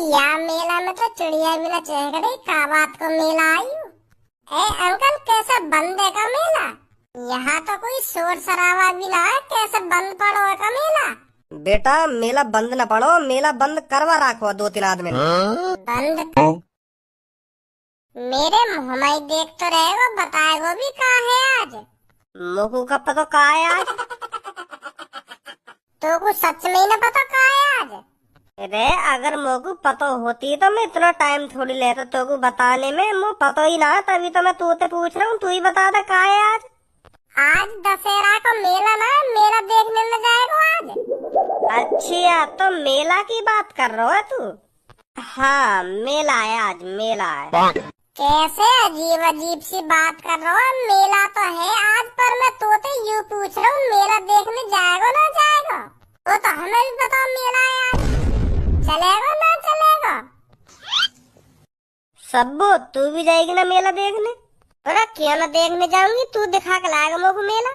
या मेला में तो चिड़िया भी न चहकड़ी, का बात को मेला आई हूँ। ए अंकल, कैसे बंद है का मेला? यहाँ तो कोई शोर शराबा भी ना है, कैसे बंद पड़ो है का मेला? बेटा मेला बंद न पड़ो, मेला बंद करवा रखो 2-3 आदमी ने। बंद कर? मेरे मुँह में देख तो रहेगो, बताएगो भी कहाँ है आज? मोकू का पता कहाँ है आज? तो कुछ सच में ही न पता कहाँ है आज? अरे अगर मोकू पता होती तो मैं इतना टाइम थोड़ी लेता तो को बताने में, मुझे पता ही ना, तभी तो मैं तुझसे पूछ रहा हूँ, तू ही बता दे कहाँ है आज? आज दशहरा का मेला ना, मेला देखने में जाएगा आज। अच्छा तो मेला की बात कर रहा है तू? हाँ मेला है, आज मेला है। कैसे अजीब अजीब सी बात कर रहा हो, मेला तो है आज, पर मैं तोते यूँ पूछ रहा हूँ मेला देखने जाएगा ना जाएगा? वो तो हमें भी बताओ, मेला है आज, चलेगा ना चलेगा? सब्बू तू भी जाएगी ना मेला देखने? अरे क्यों ना देखने जाऊंगी, तू दिखा के लाएगा मुझको मेला,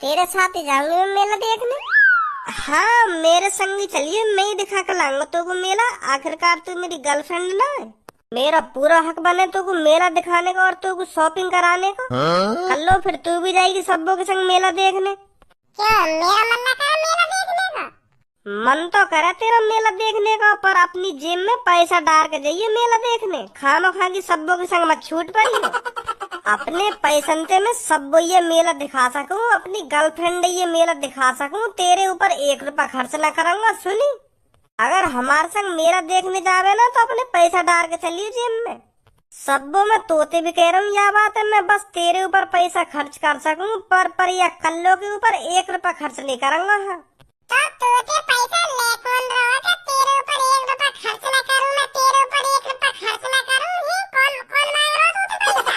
तेरे साथ ही जाऊंगी मैं मेला देखने। हाँ मेरे संग ही चलिए, मैं ही दिखा कर लाऊंगा तुमको मेला, आखिरकार तू मेरी गर्लफ्रेंड ना है। मेरा पूरा हक बने तुमको मेला दिखाने का और तुमको शॉपिंग कराने का। चलो फिर तू भी जाएगी सब्बू के संग मेला देखने। क्या मेरा मन ना करे मेला देखने का? मन तो करे तेरा मेला देखने का, पर अपनी जेब में पैसा डाल के जाइए मेला देखने, खानो खा की सब्बू के संग मत छूट पड़ी। अपने पैसन से मैं सब्बू ये मेला दिखा सकूं, अपनी गर्लफ्रेंड ये मेला दिखा सकूं, तेरे ऊपर 1 रुपया खर्च न करूंगा। सुनी, अगर हमारे संग मेला देखने जावे ना तो अपने पैसा डाल के चलिए जेब में। सब्बू मैं तोते भी कह रहा हूँ, यह बात है, मैं बस तेरे ऊपर पैसा खर्च कर सकूं, पर या कल्लो के ऊपर 1 रुपया खर्च नहीं करूंगा। हाँ तो तोते पैसा ले कौन रहा है, तेरे ऊपर 1 रुपया खर्च न करूं, मैं तेरे ऊपर 1 रुपया खर्च न करूं, ये कौन कौन मांग रहा तू पैसा?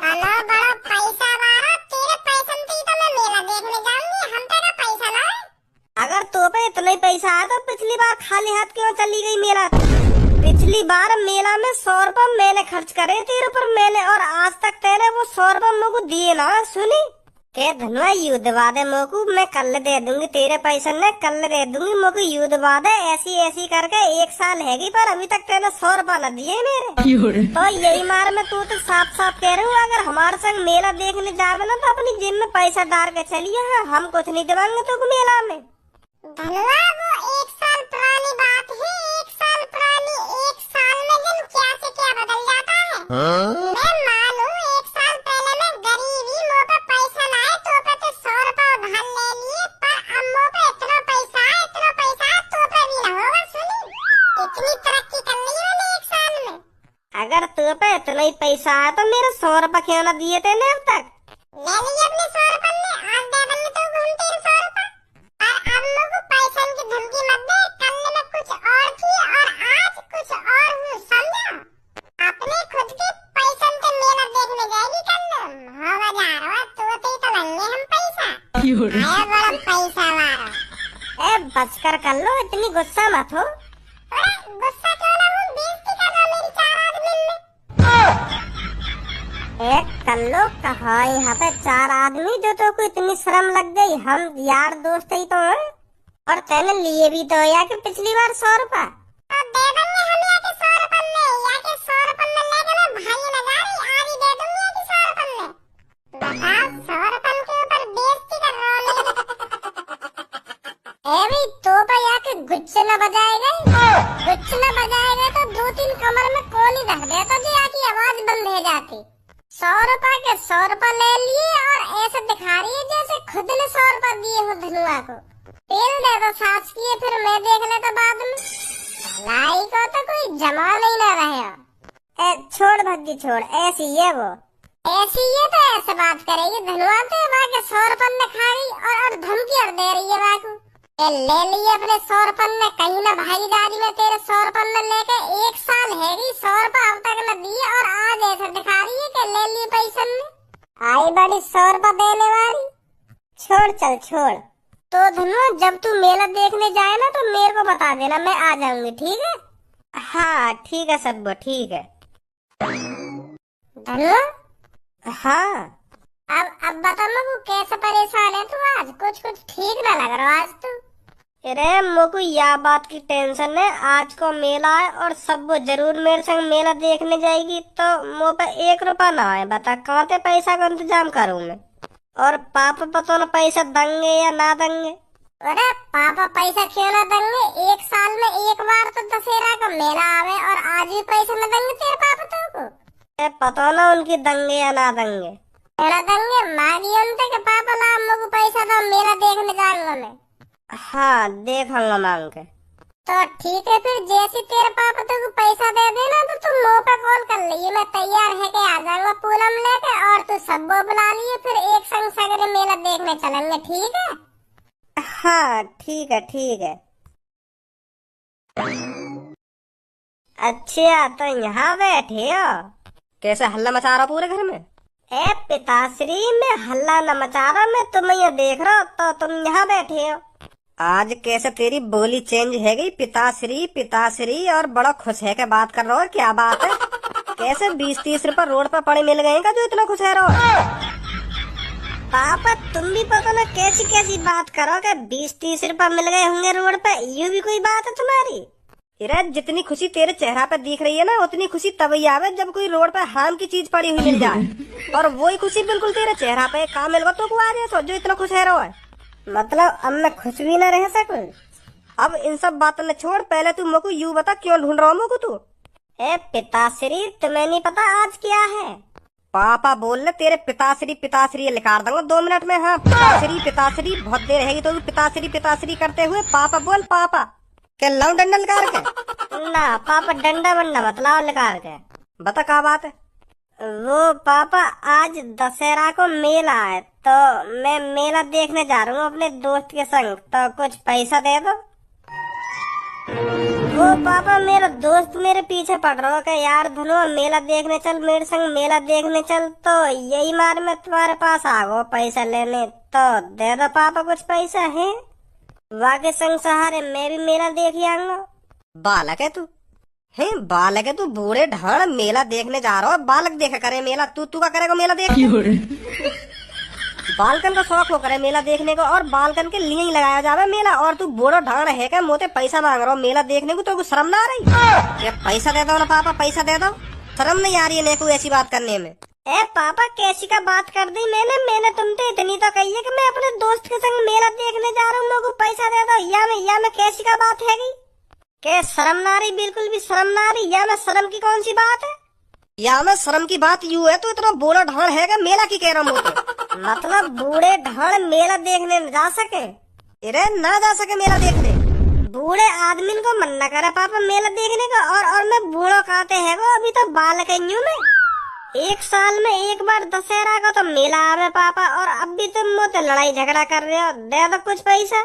हेलो बड़ा पैसा वाला, तेरे पैसे से ही तो मैं मेला देखने जाऊंगी, हम पे का पैसा ना है। अगर तो पे इतना ही पैसा आया तो पिछली बार खाली हाथ क्यों चली गई मेला? पिछली बार मेला में 100 रुपया मैंने खर्च करे तेरे ऊपर मैंने, और आज तक तेरे वो 100 रुपया मुझको दिए ना। सुनी के धनवा यू दबा दे मोकू, मैं कल दे दूंगी तेरे पैसे ने, कल दे दूंगी मोकू, यू दबा दे, ऐसी ऐसी करके 1 साल हैगी, पर अभी तक तेने 100 रुपया न दिए मेरे। तो यही मार में तू तो साफ साफ कह रही हूँ, अगर हमारे संग मेला देखने जावे ना तो अपनी जेब में पैसा डाल के चलिए। हाँ हम कुछ नहीं दिवाएंगे तुमको मेला में। धनवा वो 1 साल पुरानी बात है, 1 साल पुरानी, 1 साल में दिन क्या से क्या बदल जाता है। मैं मानू 1 साल पहले मैं गरीबी, मुँह पे पैसा ना है, तो पे तो 100 रुपया उधार ले लिए, पर अब मुँह पे इतना पैसा है, इतना पैसा है, तो पे भी ना होगा। सुनी, इतनी तरक्की कर ली मैंने 1 साल में। अगर तू पे इतना ही पैसा है तो मेरे 100 रुपया क्यों न दिए तेने अब तक? ले लिए अपने 100 रुपये ने, आज दे देंगे तो घूमते 100 रुपया, और अब मुझको पैसा की धमकी मत दे, कल मैं कुछ और थी और आज कुछ और हूँ, समझा? अपने खुद के पैसे से मेला देखने जाएगी कल, होगा जा रहा तो तो लेंगे हम पैसा, आया बड़ा पैसा वाला। ए बच कर लो, इतनी गुस्सा मत हो। अरे गुस्सा क्यों ना हूँ, बेइज्जती कर रहा मेरी 4 आदमी में। एक कल्लो कहा यहाँ पे 4 आदमी, जो तो को इतनी शर्म लग गई, हम यार दोस्त ही तो हैं, और तेने लिए भी तो या कि पिछली बार 100 रुपया। तो दे देंगे हम या के 100 रुपये में, या के 100 रुपये में लेके मैं भाई न जा रही, आज ही दे दूंगी या के 100 रुपये में। बताओ 100 रुपये के ऊपर बेइज्जती कर रहा हो मेरी। ए भाई तो भैया के गुच्छ न बजाएगा, गुच्छ न बजाएगा तो 2-3 कमर में कोली रख देता जी, आकी आवाज बंद हो जाती। 100 रुपये के 100 रुपये ले लिए और ऐसे दिखा रही है जैसे खुद ने 100 रुपये दिए हो धनुआ को। तेल दे दो सास की, फिर मैं देख लेता बाद में, लाई को तो कोई जमा नहीं ना रहे। छोड़ भग्गी छोड़, ऐसी है वो, ऐसी ये तो ऐसे बात करेगी धनुआ, तो वहाँ के 100 रुपये ने खा रही और धमकी और दे रही है वहाँ को। ले लिए अपने 100 रुपये ने, कहीं ना भाईदारी में तेरे 100 रुपये ने लेके 1 साल है 100 रुपये अब तक न दिए, और आज ऐसे दिखा रही है कि ले लिए पैसे ने, आई बड़ी 100 रुपये देने वाली। छोड़ चल छोड़। तो धनुआ जब तू मेला देखने जाए ना तो मेरे को बता देना, मैं आ जाऊंगी, ठीक है? हाँ ठीक है सब्बू ठीक है। धनुआ हाँ अब बता मुझको कैसे परेशान है तू आज, कुछ ठीक ना लग रहा आज तू। अरे मोको यह बात की टेंशन है, आज को मेला है और सब वो जरूर मेरे संग मेला देखने जाएगी, तो मुँह पे 1 रुपया ना है। बता कहाँ से पैसा का इंतजाम करूँ मैं? और पापा पता ना पैसा देंगे या ना देंगे। अरे पापा पैसा क्यों ना देंगे? 1 साल में 1 बार तो दशहरा का मेला आवे और आज भी पैसा न देंगे तेरे पापा तुमको? पता ना उनकी देंगे या ना देंगे। ना देंगे मांगी उनसे कि पापा ला हम लोग पैसा दो मेला देखने जाऊंगा मैं। हाँ देखूंगा मांग के। तो ठीक है फिर जैसे तेरे पापा तुमको पैसा दे देना तो तुम मुँह पे कॉल कर लिए, मैं तैयार है के आ जाऊंगा पूनम लेके और तू सबको बुला लिए, फिर एक संग सगरे मेला देखने चलेंगे, ठीक है? हाँ ठीक है ठीक है। अच्छा तो यहाँ बैठे हो? कैसे हल्ला मचा रहा पूरे घर में? ए पिताश्री मैं हल्ला न मचा रहा, मैं तुम्हें ये देख रहा तो तुम यहाँ बैठे हो। आज कैसे तेरी बोली चेंज है गई, पिताश्री पिताश्री, और बड़ा खुश है के बात कर रहे हो, क्या बात है? कैसे 20-30 रुपए रोड पर पड़े मिल गए का जो इतना खुश है रहो? पापा तुम भी पता ना कैसी कैसी बात करो कि 20-30 रुपए मिल गए होंगे रोड पे, ये भी कोई बात है तुम्हारी? इरे जितनी खुशी तेरे चेहरा पे दिख रही है ना, उतनी खुशी तभी आवे जब कोई रोड पे हराम की चीज पड़ी हुई मिल जाए, और वही खुशी बिल्कुल तेरे चेहरा पे कहाँ मिल गो तो को आ रही है जो इतना खुश है रहो है। मतलब अब मैं खुश भी न रह सकूं? अब इन सब बातों ने छोड़, पहले तू मुझको यूँ बता क्यों ढूंढ रहा मुझको तू? ए पिताश्री तुम्हें नहीं पता आज क्या है? पापा बोल ले तेरे पिताश्री पिताश्री लिखा दूंगा 2 मिनट में। हाँ पिताश्री पिताश्री बहुत देर रहेगी तो पिताश्री पिताश्री करते हुए पापा बोल पापा। क्या लाऊं डंडा लगा के? ना पापा डंडा वंडा मत लाओ लगा के। बता क्या बात है? वो पापा आज दशहरा को मेला है तो मैं मेला देखने जा रहा हूँ अपने दोस्त के संग, तो कुछ पैसा दे दो। वो पापा मेरा दोस्त मेरे पीछे पड़ रहा है यार धुनो मेला देखने चल, मेरे संग मेला देखने चल, तो यही मार मैं तुम्हारे पास आ गो पैसा लेने, तो दे दो पापा कुछ पैसा है। वाके संग सहारे मैं भी मेला देख आऊंगा। बालक है तू? है बालक है तू? बूढ़े ढाण मेला देखने जा रहा हो, बालक देखा करे मेला, तू का करेगा मेला देख? बालकन का शौक हो करे मेला देखने को, और बालकन के लिए ही लगाया जावे मेला, और तू बूढ़ो ढाण है क्या मोते पैसा मांग रहा हो मेला देखने को? तो शर्म ना आ रही? ये पैसा दे दो ना पापा, पैसा दे दो, शर्म नहीं आ रही है मेरे ऐसी बात करने में? ए पापा कैसी का बात कर दी मैंने तुमसे इतनी तो कही है कि मैं अपने दोस्त के संग मेला देखने जा रहा हूँ, लोगों को पैसा दे दो, या मैं कैसी का बात है गई? के शर्म ना रही? बिल्कुल भी शर्म ना रही? या मैं शर्म की कौन सी बात है? या मैं शर्म की बात यूँ है, तो इतना बूढ़ा ढाण है क्या मेला की कह रहा हूँ? मतलब बूढ़े ढाण मेला देखने न जा सके? अरे ना जा सके मेला देखने? बूढ़े आदमी को मन न करे पापा मेला देखने का, और मैं बूढ़ो कहते है वो, अभी तो बालक है मैं। 1 साल में 1 बार दशहरा का तो मेला आवे पापा, और अब भी तुम मुझसे लड़ाई झगड़ा कर रहे हो, दे दो कुछ पैसा,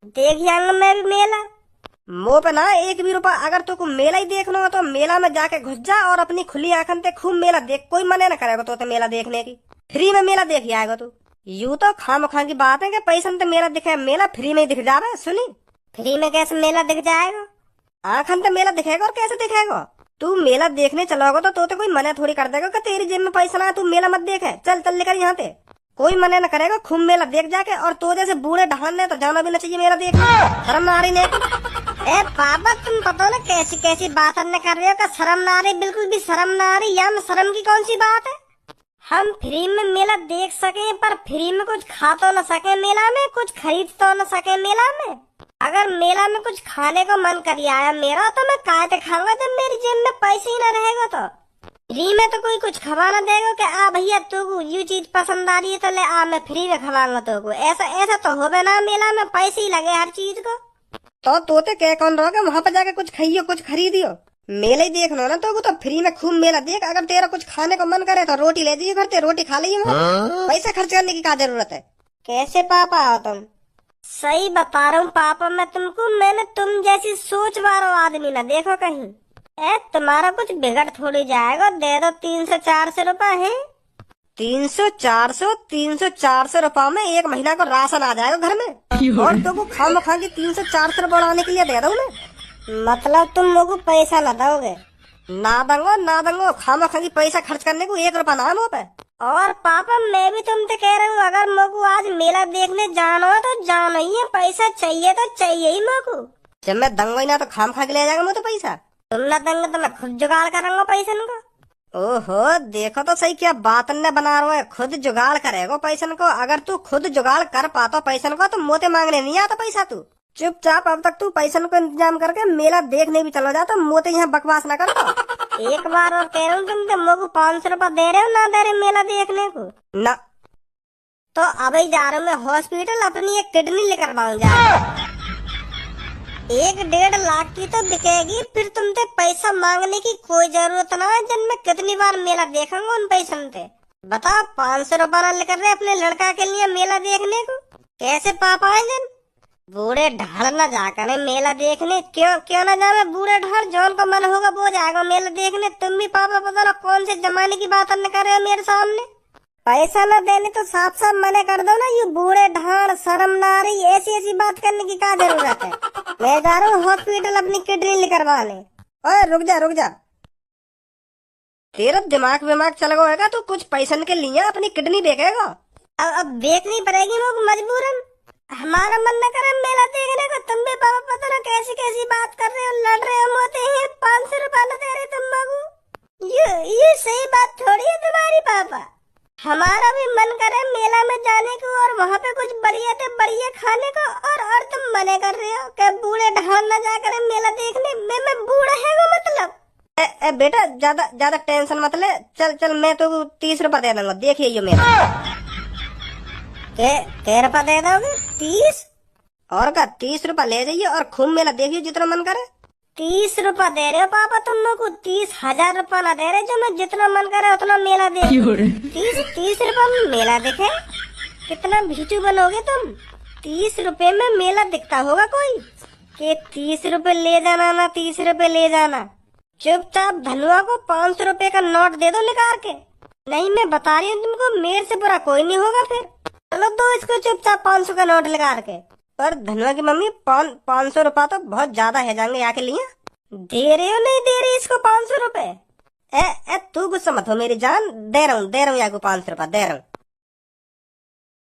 देख आऊंगा मैं भी मेला। मुँह पे ना 1 भी रुपया, अगर तुमको मेला ही देखना हो तो मेला में जाके घुस जा और अपनी खुली आंखन से खूब मेला देख, कोई मने न करेगा तो मेला देखने की, फ्री में मेला देख आएगा तू। यूँ तो खामखा की बात है कि पैसा तो मेला दिखे, मेला फ्री में ही दिख जावे। सुनी फ्री में कैसे मेला दिख जाएगा? आंखन तो मेला दिखेगा, और कैसे दिखेगा? तू मेला देखने चलोगा तो कोई मना थोड़ी कर देगा कि तेरी जेब में पैसा ना, तू मेला मत देखे, चल चल लेकर यहाँ पे, कोई मना न करेगा, खूब मेला देख जाके। और तो जैसे बूढ़े ढान ने तो जाना भी न चाहिए मेला देखने, शर्म ना आ रही? ए पापा तुम पता ना कैसी कैसी बात कर रहे हो का शर्म ना आ रही? बिल्कुल भी शर्म ना आ रही, या में शर्म की कौन सी बात है? हम फ्री में मेला देख सके पर फ्री में कुछ खा तो न सके मेला में, कुछ खरीद तो न सके मेला में। अगर मेला में कुछ खाने को मन कर आया मेरा, तो मैं काहे खाऊंगा जब मेरी जेब में पैसे ही न रहेगा? तो फ्री में तो कोई कुछ खवा न देगा कि आ भैया तू ये चीज पसंद आ रही है तो ले आ, मैं फ्री में खवाऊंगा तो। ऐसा तो होवे ना, मेला में पैसे ही लगे हर चीज को। तो तोते क्या कौन रहोगे वहाँ पे जाके कुछ खाइयो कुछ खरीदियो, मेला ही देखना ना तो फ्री में खूब मेला देख। अगर तेरा कुछ खाने को मन करे तो रोटी ले जाइए घर से, रोटी खा लीजिए, पैसा खर्च करने की क्या जरूरत है? कैसे पापा हो तुम? सही बता रहा हूँ पापा मैं तुमको, मैंने तुम जैसी सोच वाला आदमी ना देखो कहीं। ए तुम्हारा कुछ बिगड़ थोड़ी जाएगा, दे दो 300-400 रुपए है। 300-400 रुपए में 1 महीना को राशन आ जाएगा घर में, और तुमको खामखा के 300-400 रुपए बढ़ाने के लिए दे दो मैं। मतलब तुम मुझको पैसा न दोगे? ना दूंगा, खामखा की पैसा खर्च करने को 1 रुपया ना मुँह पे। और पापा मैं भी तुमसे कह रहा हूँ, अगर मोको आज मेला देखने जाना हो तो जाना ही है, पैसा चाहिए तो चाहिए ही मोको। जब मैं दंग वही ना तो खाम खा के ले जाएगा मुझे तो पैसा। तुम ना देंगे तो मैं खुद जुगाड़ करूंगा पैसन को। ओहो देखो तो सही क्या बात ने बना रहा है, खुद जुगाड़ करेगा पैसन को। अगर तू खुद जुगाड़ कर पाता पैसन को तो मोते मांगने नहीं आता पैसा। तू चुपचाप अब तक तू पैसन को इंतजाम करके मेला देखने भी चलो जाता, मोते यहाँ बकवास ना करता। एक बार और कह रहा हूँ, तुम तो मोको 500 रुपया दे रहे हो ना दे रहे मेला देखने को? ना तो अभी जा रहा हूँ मैं हॉस्पिटल, अपनी एक किडनी लेकर जा। 1-1.5 लाख की तो बिकेगी, फिर तुमसे पैसा मांगने की कोई जरूरत ना है। जब मैं कितनी बार मेला देखूंगा उन पैसों से। बताओ 500 रुपया ना लेकर रहे अपने लड़का के लिए मेला देखने को? कैसे पापा है जन? बूढ़े ढाल ना जाकर मेला देखने, क्यों ना जावे बूढ़े ढाल, जौन को मन होगा वो जाएगा मेला देखने। तुम भी पापा पता ना कौन से जमाने की बात न कर रहे हो मेरे सामने। पैसा न देने तो साफ साफ मना कर दो ना, ये बूढ़े ढाल शर्म ना आ रही, ऐसी ऐसी बात करने की क्या जरूरत है। मैं जा रहा हूँ हॉस्पिटल अपनी किडनी निकलवाने। ओए रुक जा, तेरा दिमाग विमाग चल गएगा, तू कुछ पैसन के लिए अपनी किडनी बेचेगा। अब बेचनी पड़ेगी मुझे मजबूरन, हमारा मन न करे मेला देखने को। तुम भी पापा पता ना कैसी कैसी बात कर रहे हो, लड़ रहे हो मोते हैं। 500 रुपया न दे रहे तुम मगू, ये सही बात थोड़ी है तुम्हारी पापा। हमारा भी मन करे मेला में जाने को और वहाँ पे कुछ बढ़िया से बढ़िया खाने को, और तुम मने कर रहे हो कि बूढ़े ढाल न जाकर मेला देखने में। मैं बूढ़ा है वो मतलब? ए बेटा ज्यादा टेंशन मत ले, चल मैं तो 30 रुपया दे दूंगा, देखिए ये मेरा। क्या रुपया दे दोगे? 30? और का 30 रुपया ले जाइए और खूब मेला देखिए जितना मन करे। 30 रुपया दे रहे हो पापा तुम लोग को? 30,000 रुपया ना दे रहे जो मैं जितना मन करे उतना मेला देख। 30 रुपया में मेला देखे? कितना भीचू बनोगे तुम। 30 रुपए में मेला दिखता होगा कोई? के 30 रुपए ले जाना ना 30 रुपए ले जाना। चुपचाप धनुआ को 500 रुपए का नोट दे दो निकाल के। नहीं मैं बता रही हूँ तुमको, मेरे से बुरा कोई नहीं होगा फिर। चलो दो इसको चुपचाप 500 का नोट निकाल के। पर धनुआ की मम्मी 500 रुपया तो बहुत ज्यादा है जाएंगे यहाँ के लिए। दे रहे हो नहीं दे रहे इसको 500 रुपए? ए तू गुस्सा मत हो मेरी जान, दे रहा हूँ यहाँ को 500 रुपया दे रहा हूँ।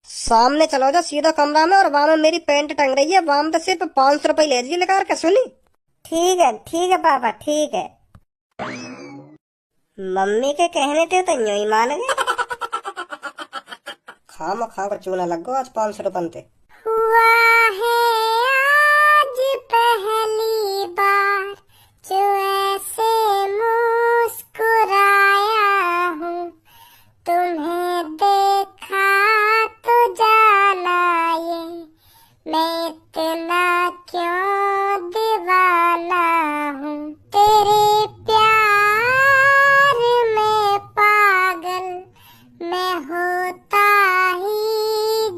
सामने चलो जाओ सीधा कमरा में, और वहाँ में मेरी पैंट टंग रही है, वहाँ में सिर्फ 500 रुपये ले जी निकाल के। सुनी? ठीक है पापा ठीक है। मम्मी के कहने थे तो यूं ही मान गए। खा कर चूना लग गो आज 500 रुपये पे। हुआ है आज पहली बार जो ऐसे मुस्कुराया हूँ, तुम्हें देखा तो जाना ये मैं इतना क्यों दीवाना हूँ। तेरे प्यार में पागल मैं होता ही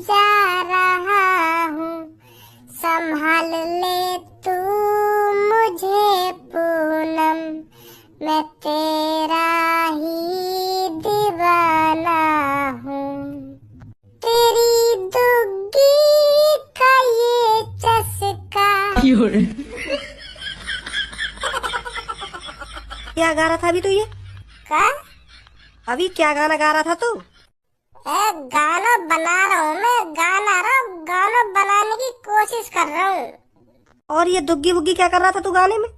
जा रहा हूँ। संभाल ले तू मुझे पूनम, मैं तेरा ही दीवाना हूँ। तेरी दुग्गी का ये चस्का। क्या गा रहा था अभी तू? ये का? अभी क्या गाना गा रहा था तू? गाना बना रहा हूँ मैं, गाना बनाने की कोशिश कर रहा हूँ। और ये दुग्गी वुग्गी क्या कर रहा था तू गाने में?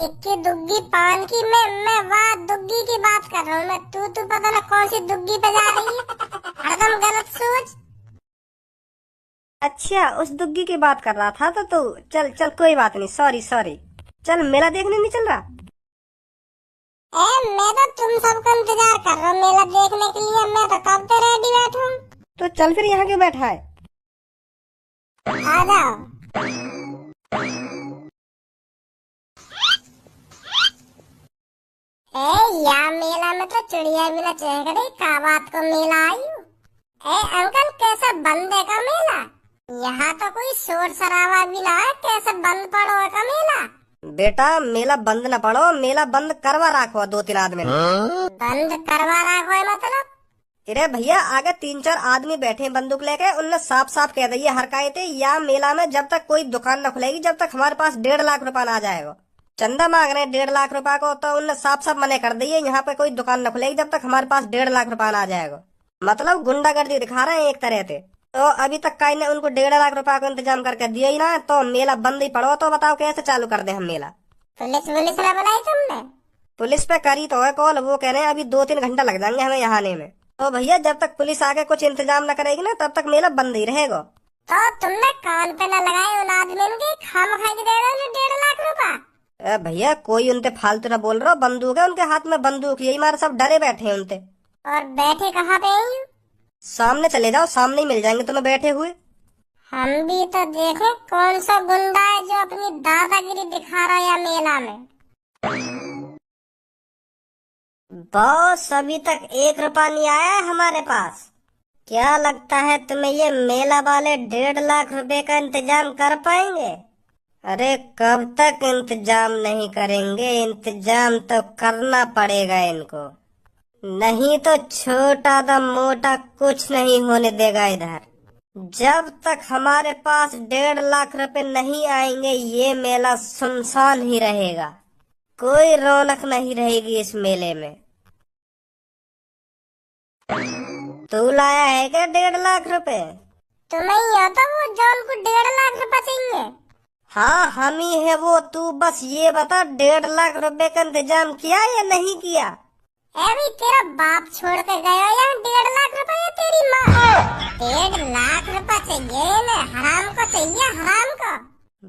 इक्की दुग्गी पान की, मैं वाह दुग्गी की बात कर रहा हूँ मैं। तू पता ना कौन सी दुग्गी पे जा रही है, हरदम गलत सोच। अच्छा उस दुग्गी की बात कर रहा था तो तू। चल कोई बात नहीं, सॉरी। चल मेला देखने नहीं चल रहा? मैं तो तुम सबका इंतजार कर रहा हूँ मेला देखने के लिए। मैं तो कब से रेडी बैठा हूँ। तो चल फिर यहाँ क्यों बैठा है? आ जाओ। यहाँ मेला में तो चिड़िया भी न चहक रही, का बात को मेला आई हूँ। अंकल कैसा बंद है का मेला? यहाँ तो कोई शोर शराबा भी ना है, कैसे बंद पड़ो है का मेला? बेटा मेला बंद न पड़ो, मेला बंद करवा रखो 2-3 आदमी। बंद करवा रखो है मतलब? अरे भैया आगे 3-4 आदमी बैठे बंदूक लेके, उनने साफ साफ कह दिया हरकायते या मेला में जब तक कोई दुकान न खुलेगी जब तक हमारे पास 1.5 लाख रुपया ना आ जाएगा। चंदा मांग रहे 1.5 लाख रुपया को, तो उनने साफ साफ मने कर दिए यहाँ पे कोई दुकान न खुलेगी जब तक हमारे पास 1.5 लाख रुपया ना आ जाएगा। मतलब गुंडागर्दी दिखा रहे हैं एक तरह से। तो अभी तक काई ने उनको 1.5 लाख रुपए का इंतजाम करके दिया ही ना, तो मेला बंद ही पड़ो। तो बताओ कैसे चालू कर दे हम मेला? पुलिस ना बुलाई तुमने? पुलिस पे करी तो है कॉल, वो कह रहे हैं अभी 2-3 घंटा लग जाएंगे हमें यहाँ आने में। तो भैया जब तक पुलिस आके कुछ इंतजाम न करेगी ना, तब तक मेला बंद ही रहेगा। तो तुमने कान पे न लगाए उन आदमी के, खामखा के दे रहे हो 1.5 लाख रुपए। भैया कोई उनते फालतू ना बोल रहा हो, बंदूक है उनके हाथ में, बंदूक, यही मारे सब डरे बैठे हैं उनते। और बैठे कहाँ पे हैं? सामने चले जाओ, सामने ही मिल जाएंगे तुम्हें बैठे हुए। हम भी तो देखे कौन सा गुंडा है जो अपनी दादागिरी दिखा रहा है मेला में। बॉस अभी तक 1 रुपया नहीं आया है हमारे पास। क्या लगता है तुम्हें ये मेला वाले 1.5 लाख रुपए का इंतजाम कर पाएंगे? अरे कब तक इंतजाम नहीं करेंगे, इंतजाम तो करना पड़ेगा इनको, नहीं तो छोटा दा मोटा कुछ नहीं होने देगा इधर। जब तक हमारे पास 1.5 लाख रुपए नहीं आएंगे ये मेला सुनसान ही रहेगा, कोई रौनक नहीं रहेगी इस मेले में। तू लाया है क्या 1.5 लाख रुपए? तुम्हें ही हो तो वो जॉन को 1.5 लाख रुपए चाहिए? हाँ हम ही है वो, तू बस ये बता 1.5 लाख रुपए का इंतजाम किया या नहीं किया? अभी तेरा बाप छोड़ के गया या 1.5 लाख रुपए या तेरी माँ? 1.5 लाख रुपए चाहिए ना, हराम को चाहिए, हराम को।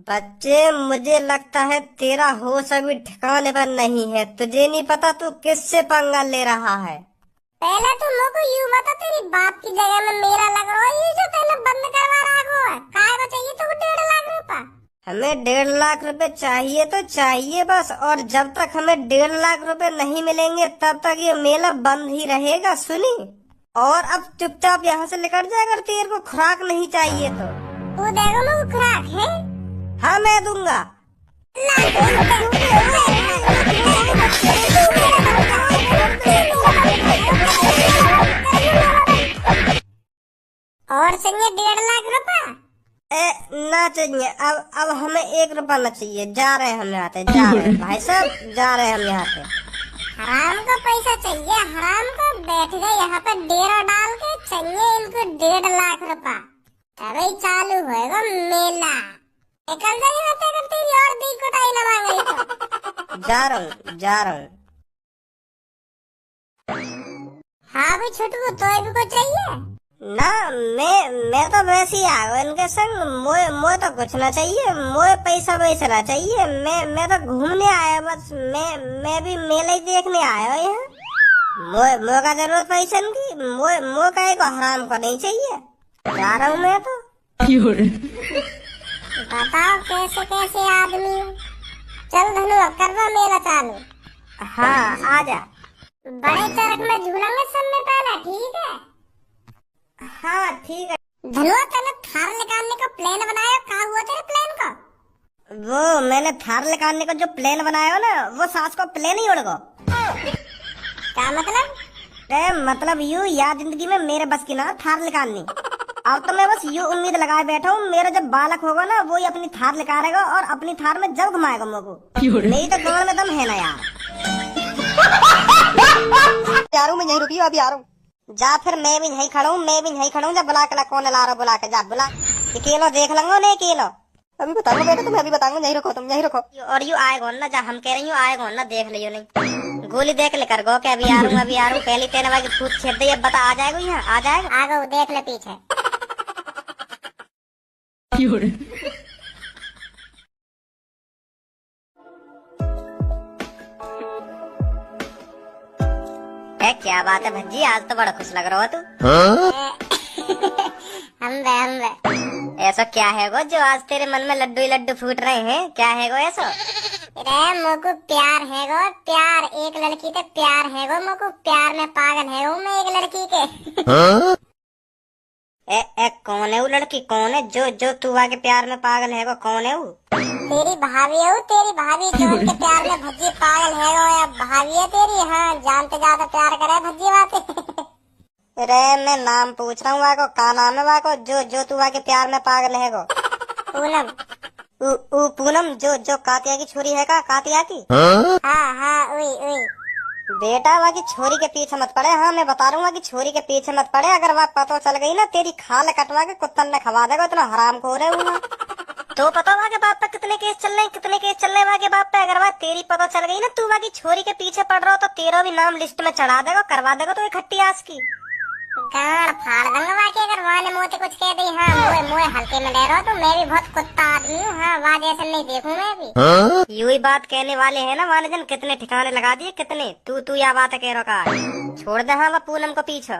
बच्चे मुझे लगता है तेरा होश अभी ठिकाने पर नहीं है, तुझे नहीं पता तू किससे पंगा ले रहा है। पहले तो मुझको यूँ बता, तेरी बाप की जगह में मेरा लग रहा है, ये जो तूने बंद करवा रखा है, काय को चाहिए तुमको 1.5 लाख रुपए? हमें 1.5 लाख रुपए चाहिए तो चाहिए बस, और जब तक हमें 1.5 लाख रुपए नहीं मिलेंगे तब तक ये मेला बंद ही रहेगा, सुनी? और अब चुपचाप यहाँ से निकल जाए अगर तेरे को खुराक नहीं चाहिए तो। तू देगा मुझको खुराक है? हाँ मैं दूंगा। और चाहिए 1.5 लाख रुपए? ना चाहिए, अब हमें 1 रुपया न चाहिए, जा रहे हैं हम यहाँ से, जा रहे हैं भाई साहब, जा रहे हैं हम यहाँ से। हराम को पैसा चाहिए, हराम को बैठ गए यहाँ पे डेरा डाल के, चाहिए इनको 1.5 लाख रुपए, तभी चालू होएगा मेला। निकल जाए यहाँ से अगर तेरी और दी कुटाई न मांगे तो। जा रहा हूँ। हाँ भी छुटकू तो भी को चाहिए ना, मैं तो वैसे ही आ गया इनके संग, मोए तो कुछ ना चाहिए, मोए पैसा वैसा ना चाहिए, मैं तो घूमने आया बस, मैं भी मेला ही देखने आया हूँ यहाँ। मोए का जरूरत पैसा की, मोए का एक हराम को नहीं चाहिए, जा रहा हूँ मैं तो। बताओ कैसे कैसे आदमी हो। चल धनु करवा मेला चालू। हाँ आजा। बड़े चरक में झूलेंगे सब में पहले, ठीक है? हाँ ठीक है। धनुआ तने थार निकालने का प्लान बनाया, कहाँ हुआ तेरे प्लान का? वो मैंने थार निकालने का जो प्लान बनाया हो ना, वो सास को प्लान ही उड़ गो। क्या मतलब? मतलब यूँ यार जिंदगी में मेरे बस की ना थार निकालनी। अब तो मैं बस यूँ उम्मीद लगाए बैठा हूँ, मेरा जब बालक होगा ना वो ही अपनी थार निकालेगा और अपनी थार में जब घुमाएगा मुझको। नहीं तो गाँव में दम है ना यार। मैं यहीं रुकी हूँ, अभी आ रहा हूँ। जा फिर मैं भी यहीं खड़ा हूँ, जब बुला के ला, कौन ला रहा बुला के, जा बुला। अकेलो देख लूंगा नहीं अकेलो। अभी बताऊंगा बेटा, तुम्हें अभी बताऊंगा, यहीं रखो तुम, यहीं रखो। और यू आएगा ना, जा हम कह रही हूँ आएगा ना, देख लियो नहीं। गोली देख ले कर गो के अभी आ रहा हूँ, पहली तेने वाली खुद छेद दे, अब बता आ जाएगा यहाँ, आ जाएगा। आ गो देख ले पीछे। क्या बात है भज्जी, आज तो बड़ा खुश लग रहा हो तू। हम ऐसा क्या है वो जो आज तेरे मन में लड्डू ही लड्डू फूट रहे हैं, क्या है वो ऐसा? रे मुझको प्यार है गो, प्यार एक लड़की से प्यार है गो, मुझको प्यार में पागल है हूँ मैं एक लड़की के। कौन है वो लड़की, कौन है जो तू आके प्यार में पागल है वो, कौन है वो? तेरी भाभी है वो, तेरी भाभी जो उनके प्यार में भज्जी पागल है वो, या भाभी है तेरी? हाँ जानते ज्यादा प्यार करे भज्जी बात। रे मैं नाम पूछ रहा हूँ वाको, का नाम है वाको जो तू आके प्यार में पागल है वो? पूनम। पूनम जो कातिया की छोरी है का, कातिया की? हाँ उई। बेटा वहाँ की छोरी के पीछे मत पड़े। हाँ मैं बता रहा हूँ कि छोरी के पीछे मत पड़े। अगर वह पता चल गई ना तेरी खाल कटवा के कुत्तन ने खवा देगा। इतना हराम को रहे हूँ तो पता वहाँ के बाप पे कितने केस चल रहे हैं, कितने केस चल रहे हैं वहाँ के बाप पे। अगर वह तेरी पता चल गई ना तू वहाँ की छोरी के पीछे पड़ रहा हो तो तेरा भी नाम लिस्ट में चढ़ा देगा, करवा देगा तो इकट्ठी आस की गाड़ फाड़ दूंगा बाकी। अगर वहाँ ने मुँह से कुछ कह दी, हाँ मुँह मुँह हल्के में ले रहा तो मैं भी बहुत कुत्ता आदमी हूँ। हाँ वहाँ जैसे नहीं देखूँ मैं भी। यू ही बात कहने वाले है ना वाले जन, कितने ठिकाने लगा दिए कितने। तू या बात कह रहा का छोड़ दे। हाँ वह पूनम को पीछे।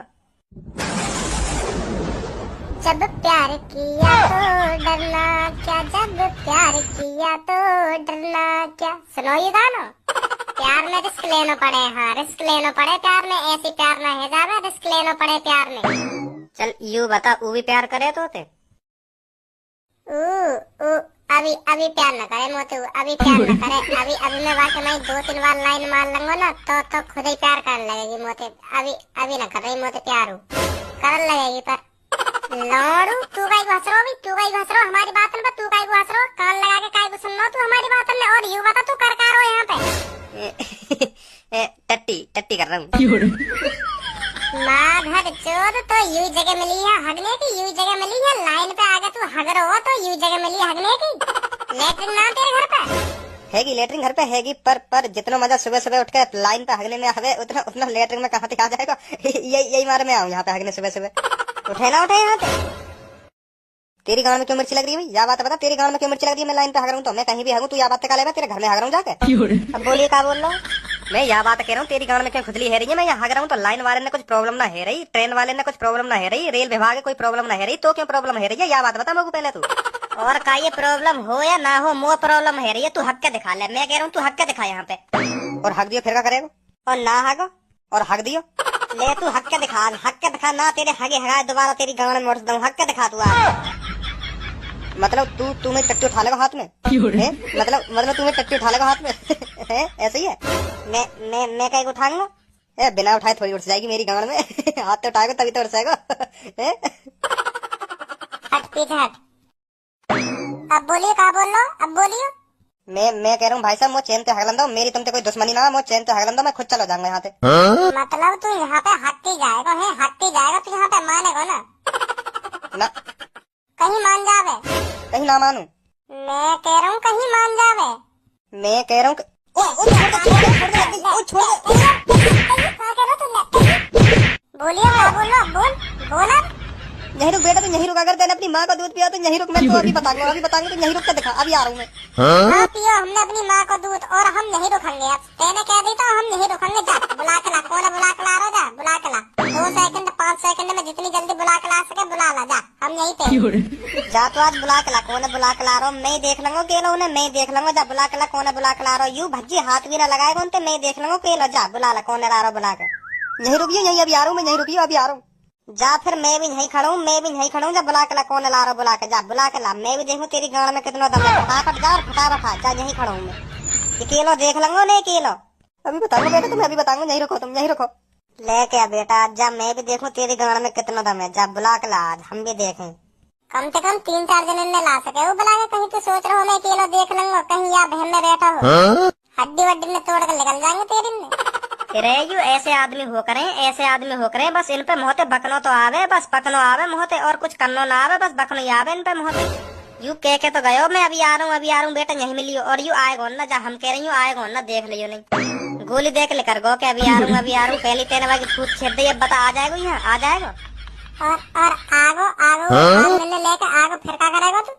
जब प्यार किया तो डरना क्या, जब प्यार किया तो डरना क्या। सुनो ये गाना, प्यार में रिस्क लेना पड़े। हाँ रिस्क लेना पड़े प्यार में, ऐसी प्यार ना है जावे, रिस्क लेना पड़े प्यार में। चल यू बता वो भी प्यार करे तो ते अभी प्यार न करे मोतू, अभी प्यार न करे। अभी मैं वाकई में 2-3 बार लाइन मार लूंगा ना तो खुद ही प्यार करने लगेगी मोते। अभी न कर रही मोते प्यार करने लगेगी। पर लौड़ू तू काई घस रहो, अभी तू काई घस रहो हमारी बात में, तू काई घस रहो कान लगा के काई को सुन लो तू हमारी बात में। और यू बता तू कर रहो यहाँ पे। टट्टी कर रहा हूँ। माधर चोद तो यू जगह मिली है हगने की, यू जगह मिली है लाइन पे आगे तू हग रहो हो तो यू जगह मिली हगने की। लेटरिन ना तेरे घर पे हैगी, लेटरिन घर पे हैगी। पर जितना मजा सुबह सुबह उठ के लाइन पे हगने में हवे उतना लेटरिन में कहाँ आ जाएगा। यही मारे में आऊँ यहाँ पे हगने सुबह सुबह। उठे ना उठे यहाँ पे। तेरी गांव में क्यों मिर्ची लग रही है? या बात बता, तेरी गांव में क्यों मिर्ची लग रही है? मैं लाइन पे हग रहा हूँ तो मैं कहीं भी हगूँ, तू या बात का ले तेरे घर में हग रहा हूँ जाके। अब बोलिए क्या बोल रहा हूँ। मैं यह बात कह रहा हूँ तेरी गांव में क्यों खुजली है रही है? मैं यहाँ हग रहा हूँ तो लाइन वाले ने कुछ प्रॉब्लम ना है रही, ट्रेन वाले ने कुछ प्रॉब्लम ना है रही, रेल विभाग कोई प्रॉब्लम ना है रही, तो क्यों प्रॉब्लम है रही है? या बात बता मेरे को पहले तू। और का ये प्रॉब्लम हो या ना हो मोह प्रॉब्लम है रही है। तू हक के दिखा ले। मैं कह रहा हूँ तू हक के दिखा यहाँ पे। और हक दियो फिर क्या करेगा? और ना हगो और हक दियो ले तू हक के दिखा ना तेरे हगे हगाए दोबारा तेरी गांव में मोड़ दूँ। हक के दिखा तू आज। मतलब तू मैं टट्टी उठा लेगा हाथ में? मतलब तुम्हें टट्टी उठा लेगा हाथ में? ऐसे ही है। मैं कहीं उठाऊंगा? बिना उठाए थोड़ी उठ जाएगी मेरी गांव में। हाथ तो उठाएगा तभी तो उठ जाएगा। हट पीछे हट। अब बोलिए क्या बोल लो, अब बोलिए। मैं कह रहा हूँ भाई साहब, मैं चैन पे हगलंदा, मेरी तुमसे कोई दुश्मनी ना, मैं चैन पे हगलंदा, मैं खुद चला जाऊंगा यहाँ से। मतलब तू यहाँ पे हटती जाएगा है, हटती जाएगा तू यहाँ पे मानेगा ना? कहीं मान जावे। कहीं ना मानू? मैं कह रहा हूँ कहीं मान जावे। मैं कह रहा हूँ बोलिए क्या बोलो, बोल यही रुक बेटा, तू यही रुक। अगर तेने अपनी माँ को दूध पिया तो यही रुक। मैं तो अभी बताऊंगा तो यही रुक के दिखा। अभी आ रहा हूँ मैं। हाँ पियो हमने अपनी माँ को दूध और हम नहीं रुकेंगे। अब तेने कह दी तो हम नहीं रुकेंगे। जा बुला के ला, कौन बुला के ला रहा? जा बुला के ला। 2 सेकंड 5 सेकंड में जितनी जल्दी बुला के ला सके बुला ला। जा हम यहीं पे। जा तो आज बुला के ला। कौन बुला के ला रहा हूँ मैं देख लूंगा केलो उन्हें, मैं देख लूंगा। जा बुला के ला। कौन बुला के ला रहा हूँ? यू भज्जी हाथ भी ना लगाएगा उनते, मैं देख लूंगा केलो। जा बुला ला कौन ला रहा बुला के। यही रुकियो, यही अभी आ रहा हूँ मैं, यही रुकियो अभी आ रहा हूँ। जा फिर मैं भी नहीं खड़ा हूँ, मैं भी नहीं खड़ा हूँ। जा बुला के ला। कौन ला रहा बुला के। जा बुला के ला। मैं भी देखूँ तेरी गाड़ में कितना दम है। फटाफट जा और फटाफट आ। जा यहीं खड़ा हूँ मैं। केलो देख लूंगा नहीं केलो। अभी बताऊंगा बेटा, तुम्हें अभी बताऊंगा। यही रुको तुम, यही रुको। ले क्या बेटा जा, मैं भी देखूँ तेरी गाड़ में कितना दम है। जा बुला के ला आज हम भी देखें। कम से कम 3-4 जने ने ला सके वो बुला के। कहीं तो सोच रहा हूँ मैं केलो देख लूंगा, कहीं या बहन में बैठा हो हड्डी वड्डी में तोड़ कर निकल जाएंगे तेरे में। यू ऐसे आदमी हो करे बस इन पे मोहते बकनो तो आवे, बस बकनो आवे मोहते और कुछ करनो ना आवे, बस बकनो ही आवे इन पे मोहते। यू कह के तो गयो मैं अभी आ रहा हूँ बेटा यहीं मिलियो। और यू आएगो ना, जा हम कह रही हूँ आएगो ना, देख लियो नहीं गोली देख ले कर गो के अभी आ रहा हूँ। पहली तेरे वाली फूट छेद दे, बता आ जाएगा यहाँ, आ जाएगा। और आगो मिलने लेके आगो फिर क्या करेगा तू?